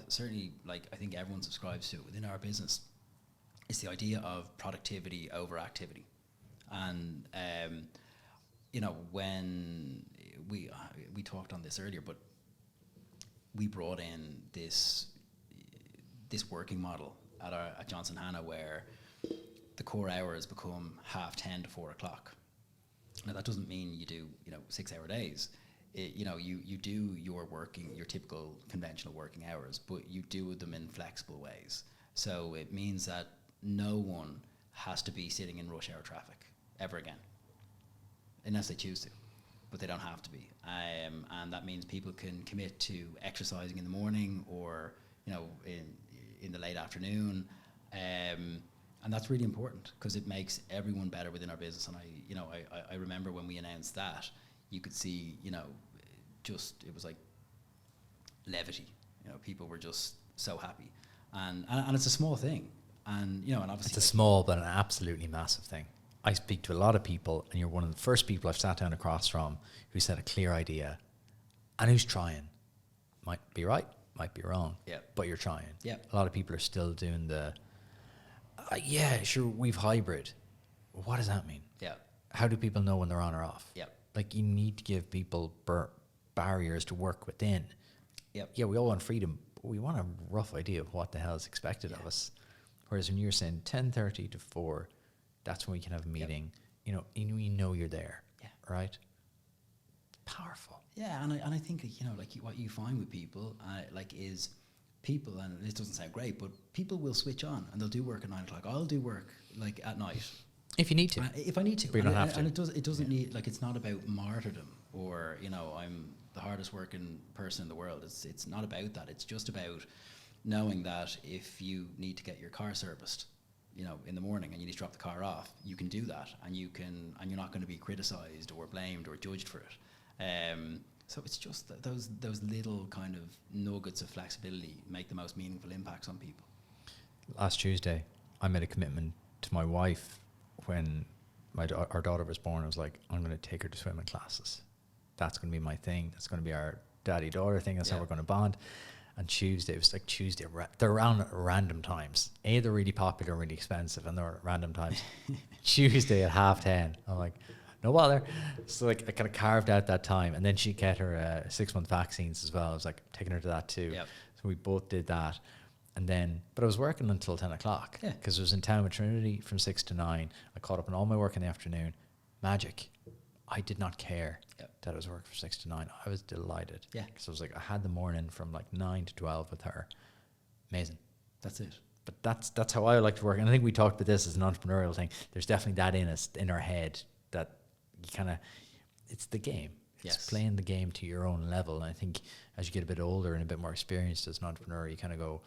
certainly, like I think everyone subscribes to it within our business. It's the idea of productivity over activity. And, you know, when we talked on this earlier, but we brought in this working model at Johnson Hanna where the core hours become 10:30 to 4 o'clock. Now that doesn't mean you do, you know, 6-hour days. You know, you do your typical conventional working hours, but you do them in flexible ways. So it means that no one has to be sitting in rush hour traffic ever again, unless they choose to, but they don't have to be. And that means people can commit to exercising in the morning or, you know, in the late afternoon. And that's really important because it makes everyone better within our business. And I remember when we announced that, you could see, you know, it was like levity. You know, people were just so happy. And it's a small thing. And, you know, and obviously it's a small but an absolutely massive thing. I speak to a lot of people, and you're one of the first people I've sat down across from who set a clear idea and who's trying. Might be right, might be wrong. Yeah. But you're trying. Yeah. A lot of people are still doing the, yeah, sure, we've hybrid. What does that mean? Yeah. How do people know when they're on or off? Yeah. Like, you need to give people barriers to work within. Yep. Yeah, we all want freedom, but we want a rough idea of what the hell is expected of us. Whereas when you're saying 10:30 to 4, that's when we can have a meeting. You know, and we know you're there. Yeah. Right? Powerful. Yeah, and I think, you know, like what you find with people, like, is people, and this doesn't sound great, but people will switch on and they'll do work at 9 o'clock. I'll do work like at night If you need to. if I need to. But you don't have to. And it doesn't need, like, it's not about martyrdom or, you know, I'm the hardest working person in the world. It's not about that. It's just about knowing that if you need to get your car serviced, you know, in the morning, and you need to drop the car off, you can do that, and you're not going to be criticized or blamed or judged for it. So it's just that those little kind of nuggets of flexibility make the most meaningful impacts on people. Last Tuesday, I made a commitment to my wife when our daughter was born. I was like, I'm going to take her to swimming classes. That's going to be my thing. That's going to be our daddy-daughter thing. That's how we're going to bond. And Tuesday, it was like Tuesday, they're around at random times. They're really popular and really expensive, and they're at random times. Tuesday at 10:30, I'm like, no bother. So like I kind of carved out that time, and then she get her 6-month vaccines as well. I was like taking her to that too. Yep. So we both did that, and then but I was working until 10 o'clock because I was in town with Trinity from 6 to 9. I caught up on all my work in the afternoon. Magic. I did not care that I was working from 6 to 9. I was delighted. Yeah. Because I was like, I had the morning from like 9 to 12 with her. Amazing. That's it. But that's how I like to work. And I think we talked about this as an entrepreneurial thing. There's definitely that in us, in our head, that you kind of, it's the game. It's playing the game to your own level. And I think as you get a bit older and a bit more experienced as an entrepreneur, you kind of go,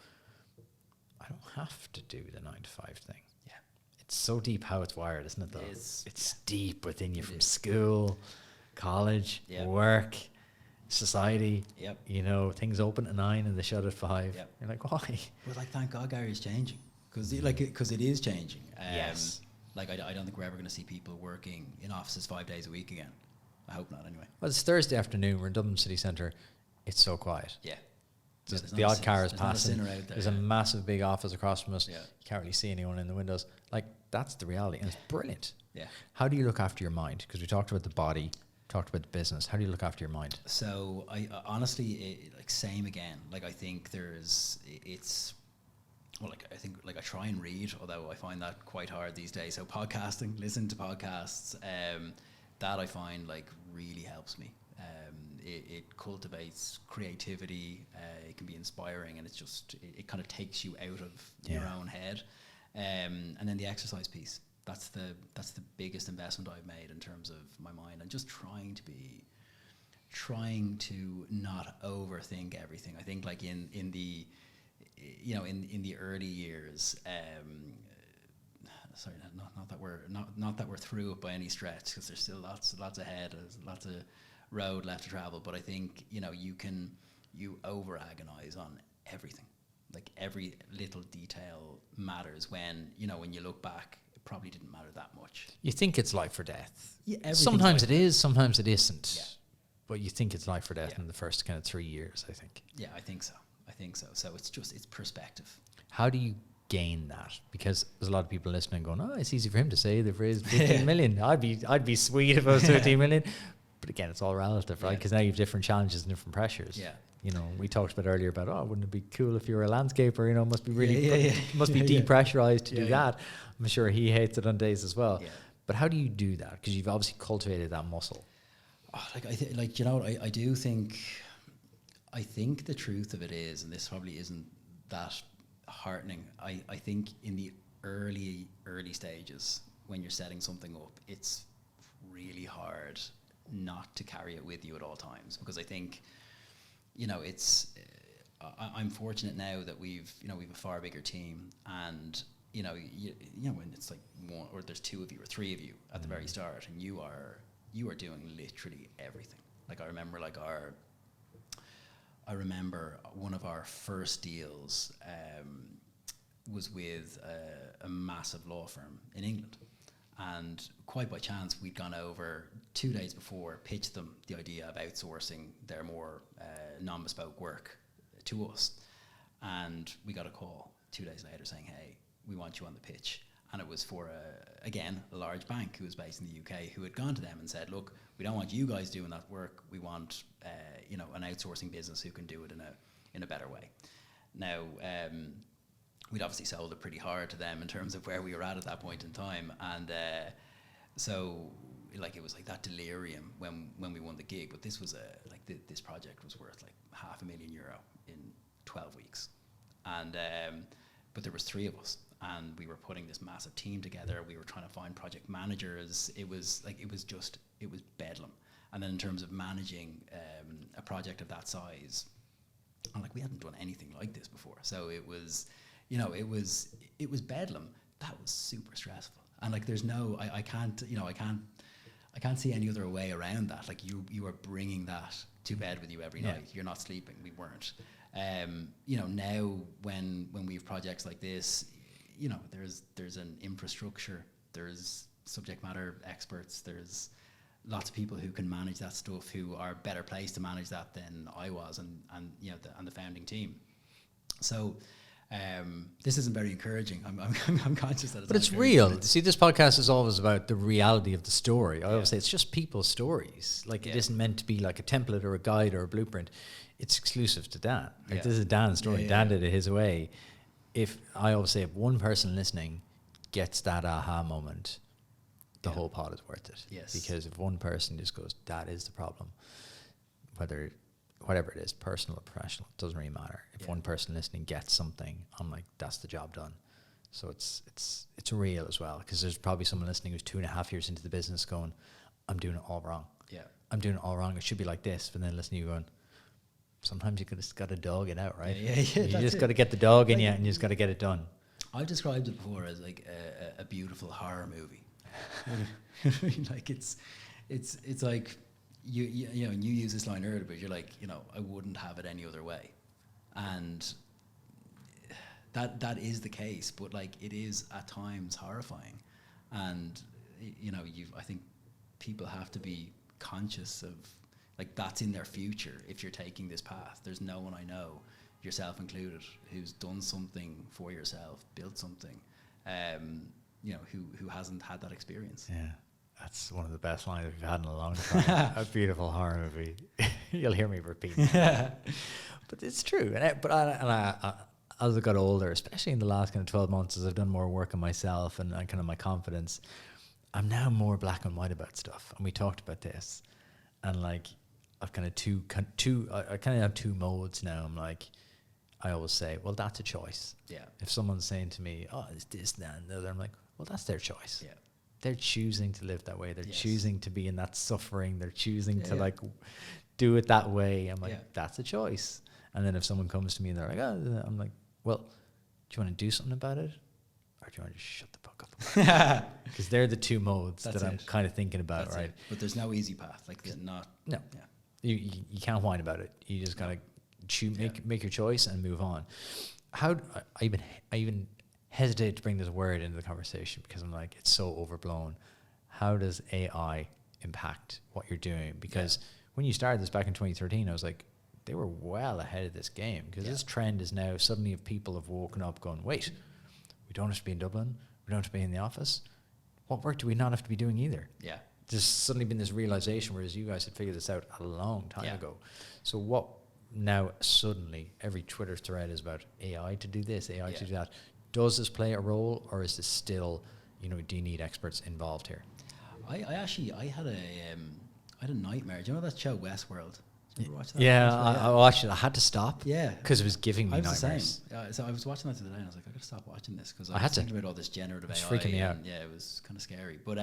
I don't have to do the 9 to 5 thing. Yeah. It's so deep how it's wired, isn't it, though? It's deep within you from school, college, work, society. Yep. You know, things open at 9 and they shut at 5. Yep. You're like, why? Well, like, thank God Gary is changing, because it is changing. Yes. Like, I don't think we're ever going to see people working in offices 5 days a week again. I hope not, anyway. Well, it's Thursday afternoon. We're in Dublin City Centre. It's so quiet. Yeah. Just the odd car is passing. Out There's a massive big office across from us. Yeah. You can't really see anyone in the windows. Like, that's the reality, and it's brilliant. Yeah. How do you look after your mind? Because we talked about the body, talked about the business. How do you look after your mind? So I honestly, like, same again. Like, I think I try and read, although I find that quite hard these days. So podcasting, listen to podcasts, that I find like really helps me. It cultivates creativity. It can be inspiring, and it's just it kind of takes you out of your own head. And then the exercise piece. That's the biggest investment I've made in terms of my mind, and just trying to not overthink everything. I think, like, in the early years, sorry, not that we're through it by any stretch, because there's still lots ahead. There's lots of road left to travel. But I think, you over agonize on everything. Like, every little detail matters when you look back. It probably didn't matter that much. You think it's life or death. Yeah, sometimes it is, sometimes it isn't. Yeah. But you think it's life or death Yeah. in the first kind of 3 years, I think. Yeah, I think so. So it's perspective. How do you gain that? Because there's a lot of people listening going, oh, it's easy for him to say they've raised 15 million. I'd be sweet if I was 13 million. But again, it's all relative, right? Because now you have different challenges and different pressures. Yeah. We talked about earlier about, wouldn't it be cool if you were a landscaper? Must be really must be depressurized to do that. I'm sure he hates it on days as well. Yeah. But how do you do that? Because you've obviously cultivated that muscle. I do think. I think the truth of it is, and this probably isn't that heartening, I think in the early stages, when you're setting something up, it's really hard not to carry it with you at all times, because I think, it's I'm fortunate now that we've a far bigger team, and when it's like one, or there's 2 of you or 3 of you at the very start, and you are doing literally everything. Like, I remember one of our first deals was with a massive law firm in England, And quite by chance, we'd gone over 2 days before, pitched them the idea of outsourcing their more non-bespoke work to us. And we got a call 2 days later saying, hey, we want you on the pitch. And it was for, a large bank who was based in the UK, who had gone to them and said, look, we don't want you guys doing that work. We want, an outsourcing business who can do it in a better way. Now, we'd obviously sold it pretty hard to them in terms of where we were at that point in time. And so, like, it was like that delirium when we won the gig. But this was this project was worth like €500,000 in 12 weeks. And but there was 3 of us, and we were putting this massive team together. We were trying to find project managers. It was bedlam. And then in terms of managing a project of that size, I'm like, we hadn't done anything like this before. So it was, it was bedlam. That was super stressful. And like, there's no, I can't see any other way around that. Like, you are bringing that to bed with you every night. You're not sleeping. We weren't. Now when we have projects like this, there's an infrastructure, there's subject matter experts, there's lots of people who can manage that stuff, who are better placed to manage that than I was, and the founding team. So this isn't very encouraging. I'm conscious that it's, but it's real. See, this podcast is always about the reality of the story. I always say it's just people's stories. Like, it isn't meant to be like a template or a guide or a blueprint. It's exclusive to Dan. Like, this is Dan's story. Dan did it his way. If I always say, if one person listening gets that aha moment, the whole pod is worth it. Yes. Because if one person just goes, that is the problem, whatever it is, personal or professional, it doesn't really matter. If one person listening gets something, I'm like, that's the job done. So it's real as well, because there's probably someone listening who's 2.5 years into the business going, I'm doing it all wrong. Yeah. I'm doing it all wrong. It should be like this. But then listening to you going, sometimes you just got to dog it out, right? Yeah. You just got to get the dog in you, and you just got to get it done. I've described it before as like a beautiful horror movie. Like, it's like, you use this line earlier, but you're like, I wouldn't have it any other way. And that is the case, but like, it is at times horrifying. And I think people have to be conscious of, like, that's in their future if you're taking this path. There's no one I know, yourself included, who's done something for yourself, built something, who hasn't had that experience. Yeah. That's one of the best lines we've had in a long time. A beautiful horror movie. You'll hear me repeating that. But it's true. I, as I got older, especially in the last kind of 12 months, as I've done more work on myself and kind of my confidence, I'm now more black and white about stuff. And we talked about this. And like, I've kind of I kind of have 2 modes now. I'm like, I always say, well, that's a choice. Yeah. If someone's saying to me, oh, it's this, that, and the other, I'm like, well, that's their choice. Yeah. They're choosing to live that way. They're choosing to be in that suffering. They're choosing to like do it that way. I'm like, that's a choice. And then if someone comes to me and they're like, oh, I'm like, well, do you want to do something about it? Or do you want to just shut the fuck up? Because they're the 2 modes that I'm kind of thinking about, right? But there's no easy path. Like, there's not. No. Yeah. You can't whine about it. You just got to make your choice and move on. I even hesitate to bring this word into the conversation because I'm like, it's so overblown. How does AI impact what you're doing? Because when you started this back in 2013, I was like, they were well ahead of this game, because this trend is now suddenly if people have woken up going, wait, we don't have to be in Dublin, we don't have to be in the office. What work do we not have to be doing either? Yeah. There's suddenly been this realization, whereas you guys had figured this out a long time ago. So what now suddenly every Twitter thread is about AI to do this, AI to do that. Does this play a role, or is this still, do you need experts involved here? I had a nightmare. Do you know that show Westworld? Did you ever watch that? Yeah, I watched it. I had to stop. Yeah, because it was giving me nightmares. The same. So I was watching that the other day, and I was like, I got to stop watching this because I was thinking about all this generative AI. It was freaking me out. Yeah, it was kind of scary. But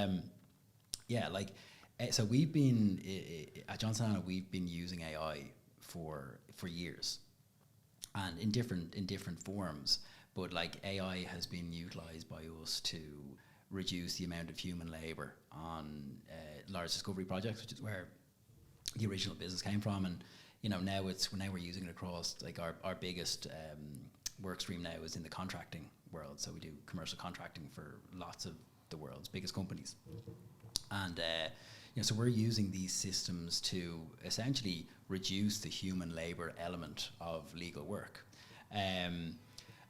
so we've been at Johnson Hanna, we've been using AI for years, and in different forms. But like, AI has been utilized by us to reduce the amount of human labor on large discovery projects, which is where the original business came from. And now we're using it across, like, our biggest work stream now is in the contracting world. So we do commercial contracting for lots of the world's biggest companies. And so we're using these systems to essentially reduce the human labor element of legal work.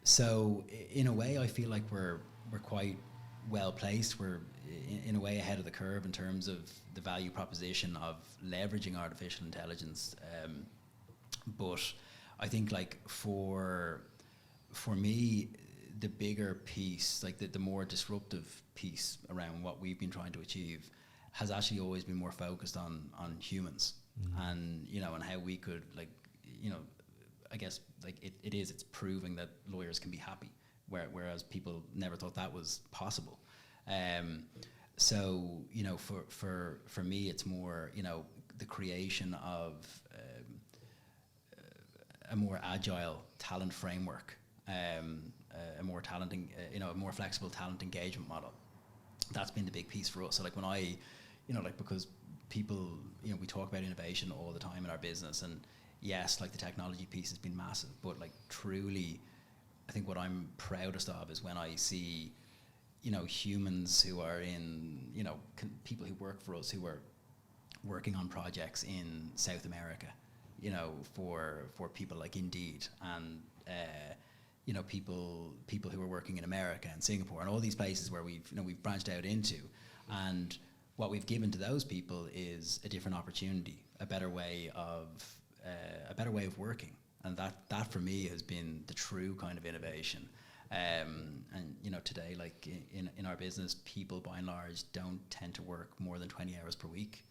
So in a way, I feel like we're quite well placed. We're in a way ahead of the curve in terms of the value proposition of leveraging artificial intelligence. But I think like for me, the bigger piece, like the more disruptive piece around what we've been trying to achieve, has actually always been more focused on humans, and and how we could, like, I guess, like it's proving that lawyers can be happy, whereas people never thought that was possible. So for me, it's more the creation of a more agile talent framework, a more flexible talent engagement model. That's been the big piece for us. So like when I, because people, we talk about innovation all the time in our business, and yes, like the technology piece has been massive, but like truly, I think what I'm proudest of is when I see, humans who are in, people who work for us who are working on projects in South America, for people like Indeed, and people who are working in America and Singapore and all these places where we've branched out into, and what we've given to those people is a different opportunity, a better way of working, and that for me has been the true kind of innovation. And today, like in our business, people by and large don't tend to work more than 20 hours per week,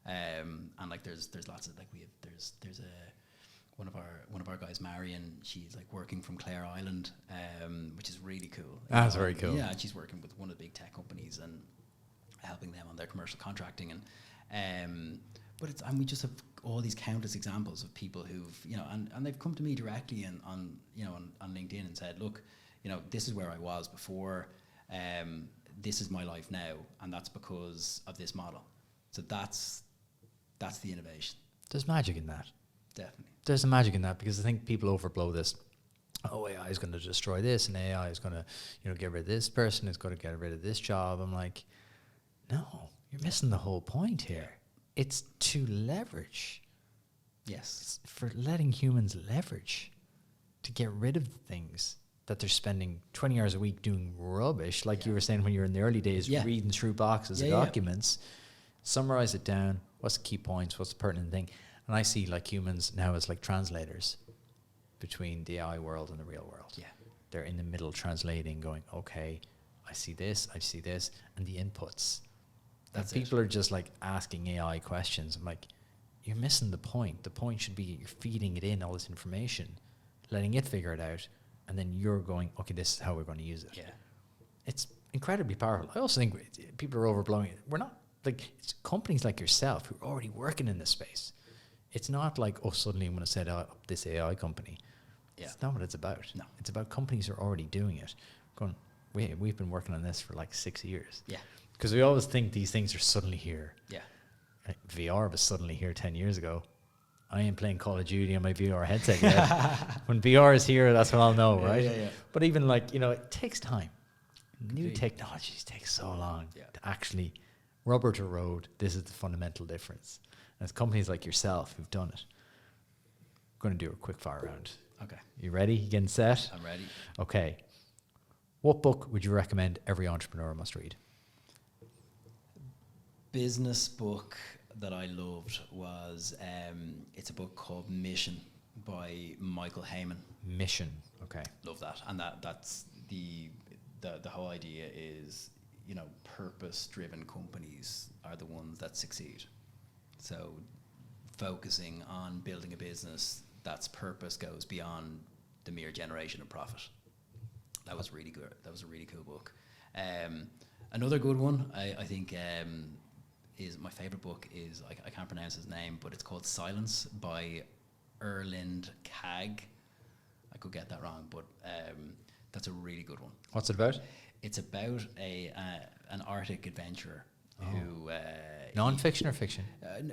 and like there's lots of, like, there's one of our guys, Marion, she's like working from Clare Island, which is really cool. That's very cool. Yeah, and she's working with one of the big tech companies and helping them on their commercial contracting, and and we just have all these countless examples of people who've and they've come to me directly on LinkedIn and said, look, this is where I was before, this is my life now, and that's because of this model. So that's the innovation. There's magic in that. Definitely. There's a magic in that, because I think people overblow this. Oh, AI is going to destroy this, and AI is going to, get rid of this person, it's going to get rid of this job. I'm like, no, you're missing the whole point here. It's to leverage. Yes. It's for letting humans leverage to get rid of the things that they're spending 20 hours a week doing rubbish, like you were saying when you were in the early days, reading through boxes of documents, summarize it down, what's the key points, what's the pertinent thing. And I see like humans now as like translators between the AI world and the real world. Yeah. They're in the middle translating, going, okay, I see this, and the inputs. That people are just like asking AI questions. I'm like, you're missing the point. The point should be you're feeding it in all this information, letting it figure it out, and then you're going, okay, this is how we're going to use it. Yeah. It's incredibly powerful. I also think people are overblowing it. We're not, like, it's companies like yourself who are already working in this space. It's not like, oh, suddenly I'm going to set up this AI company. Yeah. It's not what it's about. No. It's about companies who are already doing it. Going, we've been working on this for like 6 years. Yeah. Because we always think these things are suddenly here. Yeah. VR was suddenly here 10 years ago. I ain't playing Call of Duty on my VR headset yet. When VR is here, that's when I'll know, right? Yeah. But even like, it takes time. New technologies take so long to actually rubber to road. This is the fundamental difference. And it's companies like yourself who've done it. I'm going to do a quick fire round. Okay. You ready? You getting set? I'm ready. Okay. What book would you recommend every entrepreneur must read? Business book that I loved was, it's a book called Mission by Michael Heyman. Mission. Okay. Love that. And that's the whole idea is, purpose-driven companies are the ones that succeed. So focusing on building a business that's purpose goes beyond the mere generation of profit. That was really good. That was a really cool book. Another good one, I think, is my favorite book is, I can't pronounce his name, but it's called Silence by Erlind Kagg. I could get that wrong, but that's a really good one. What's it about? It's about an Arctic adventurer who... non-fiction or fiction?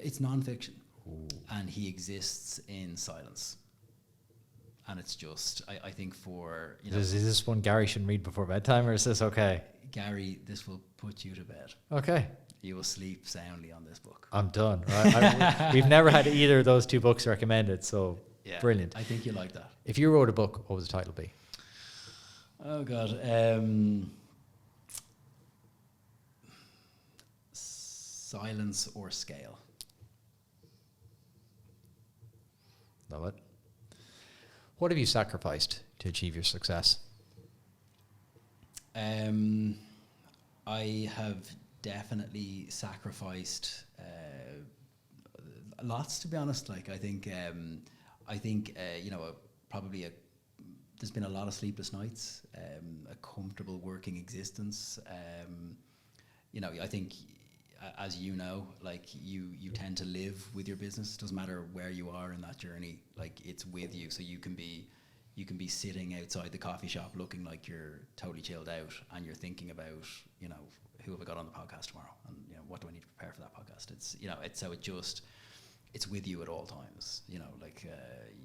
It's non-fiction. Ooh. And he exists in silence. And it's just, I think for, Is this one Gary shouldn't read before bedtime, or is this okay? Gary, this will put you to bed. Okay. You will sleep soundly on this book. I'm done. Right? We've never had either of those two books recommended, so Yeah, brilliant. I think you like that. If you wrote a book, what would the title be? Oh, God. Silence or Scale. Love it. What have you sacrificed to achieve your success? I have definitely sacrificed lots, to be honest. Like, I think probably there's been a lot of sleepless nights, a comfortable working existence. I think, as you know, like you tend to live with your business. It doesn't matter where you are in that journey, like it's with you. So you can be sitting outside the coffee shop looking like you're totally chilled out, and you're thinking about, who have I got on the podcast tomorrow, and what do I need to prepare for that podcast. It's with you at all times.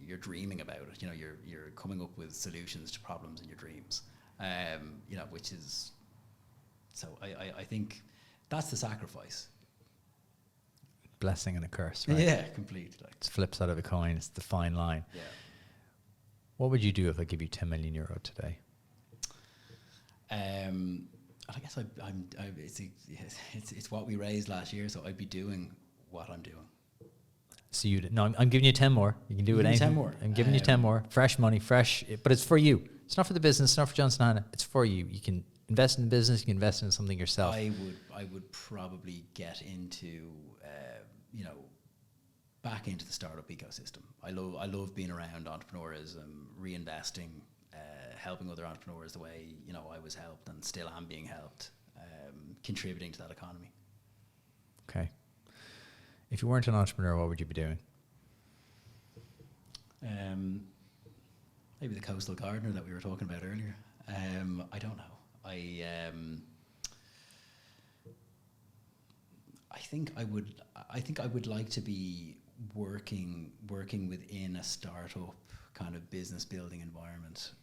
You're dreaming about it. You're coming up with solutions to problems in your dreams. Which is, so I think that's the sacrifice. Blessing and a curse, right? Yeah, completely. It's flip side of a coin. It's the fine line. Yeah. What would you do if I give you 10 million euro today? I guess it's what we raised last year, so I'd be doing what I'm doing. So I'm giving you 10 more. You can do it. 10 more. I'm giving you 10 more. Fresh money, but it's for you. It's not for the business. It's not for Johnson Hanna. It's for you. You can invest in the business. You can invest in something yourself. I would probably get into, back into the startup ecosystem. I love being around entrepreneurs, reinvesting, helping other entrepreneurs the way I was helped and still am being helped, contributing to that economy. Okay. If you weren't an entrepreneur, what would you be doing? Maybe the coastal gardener that we were talking about earlier. I don't know. I think I would like to be working within a startup kind of business building environment.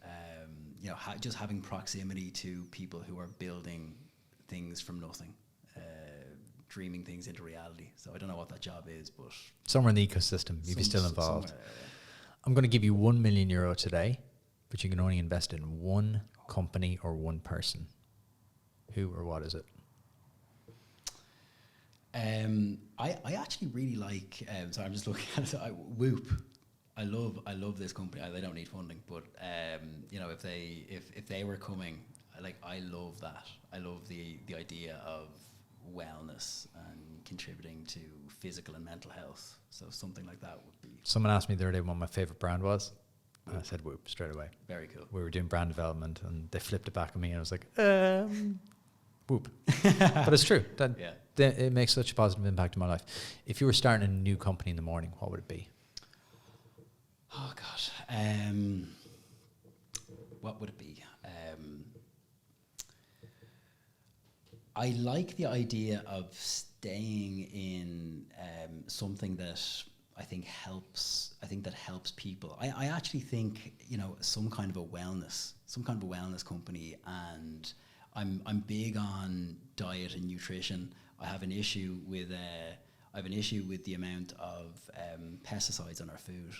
Just having proximity to people who are building things from nothing, dreaming things into reality. So I don't know what that job is, but somewhere in the ecosystem, you'd be still involved. I'm going to give you 1 million euro today, but you can only invest in one company or one person. Who or what is it? I actually really like. So I'm just looking at it. Whoop. I love this company. They don't need funding, but if they were coming, I love that. I love the idea of wellness and contributing to physical and mental health. So something like that would be. Someone asked me the other day what my favorite brand was. And I said Whoop straight away. Very cool. We were doing brand development and they flipped it back at me and I was like, Whoop. But it's true. It makes such a positive impact in my life. If you were starting a new company in the morning, what would it be? Oh, God. What would it be? I like the idea of staying in something that I think helps people. I actually think, some kind of a wellness company, and I'm big on diet and nutrition. I have an issue with the amount of pesticides on our food,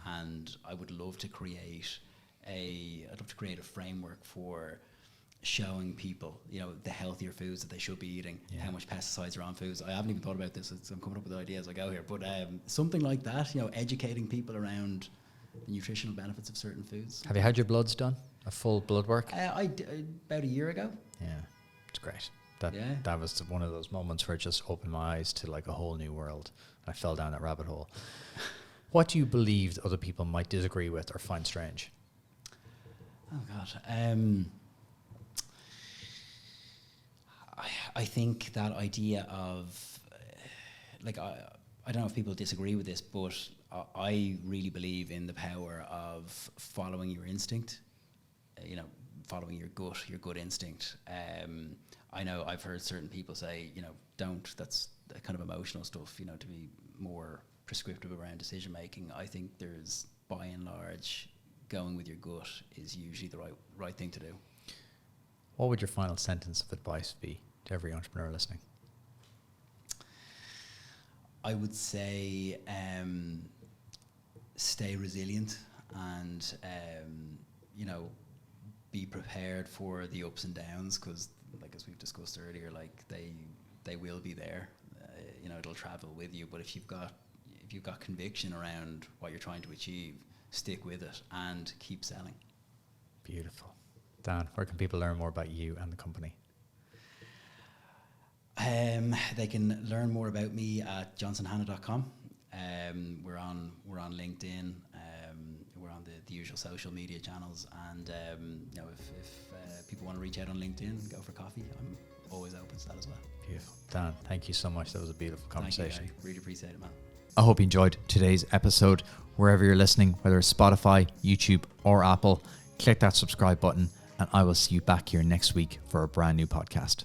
and I would love to create a framework for showing people, the healthier foods that they should be eating, how much pesticides are on foods. I haven't even thought about this. I'm coming up with ideas as I go here, but something like that, educating people around the nutritional benefits of certain foods. Have you had your bloods done? A full blood work? I did about a year ago. Yeah, it's great. That was one of those moments where it just opened my eyes to like a whole new world. I fell down that rabbit hole. What do you believe that other people might disagree with or find strange? Oh, God. I think that idea of, I don't know if people disagree with this, but I really believe in the power of following your instinct, following your gut instinct. I know I've heard certain people say, don't, that's kind of emotional stuff, to be more prescriptive around decision making. I think there's, by and large, going with your gut is usually the right thing to do. What would your final sentence of advice be to every entrepreneur listening? I would say stay resilient and, you know, be prepared for the ups and downs, because, like, as we've discussed earlier, like they will be there. You know, it'll travel with you. But if you've got conviction around what you're trying to achieve, stick with it and keep selling. Beautiful. Dan, where can people learn more about you and the company? They can learn more about me at johnsonhanna.com. We're on LinkedIn. We're on the usual social media channels, and you know, if people want to reach out on LinkedIn, go for coffee, I'm always open to that as well. Beautiful. Dan, thank you so much. That was a beautiful conversation. Thank you, really appreciate it, man. I hope you enjoyed today's episode. Wherever you're listening, whether it's Spotify, YouTube, or Apple, click that subscribe button, and I will see you back here next week for a brand new podcast.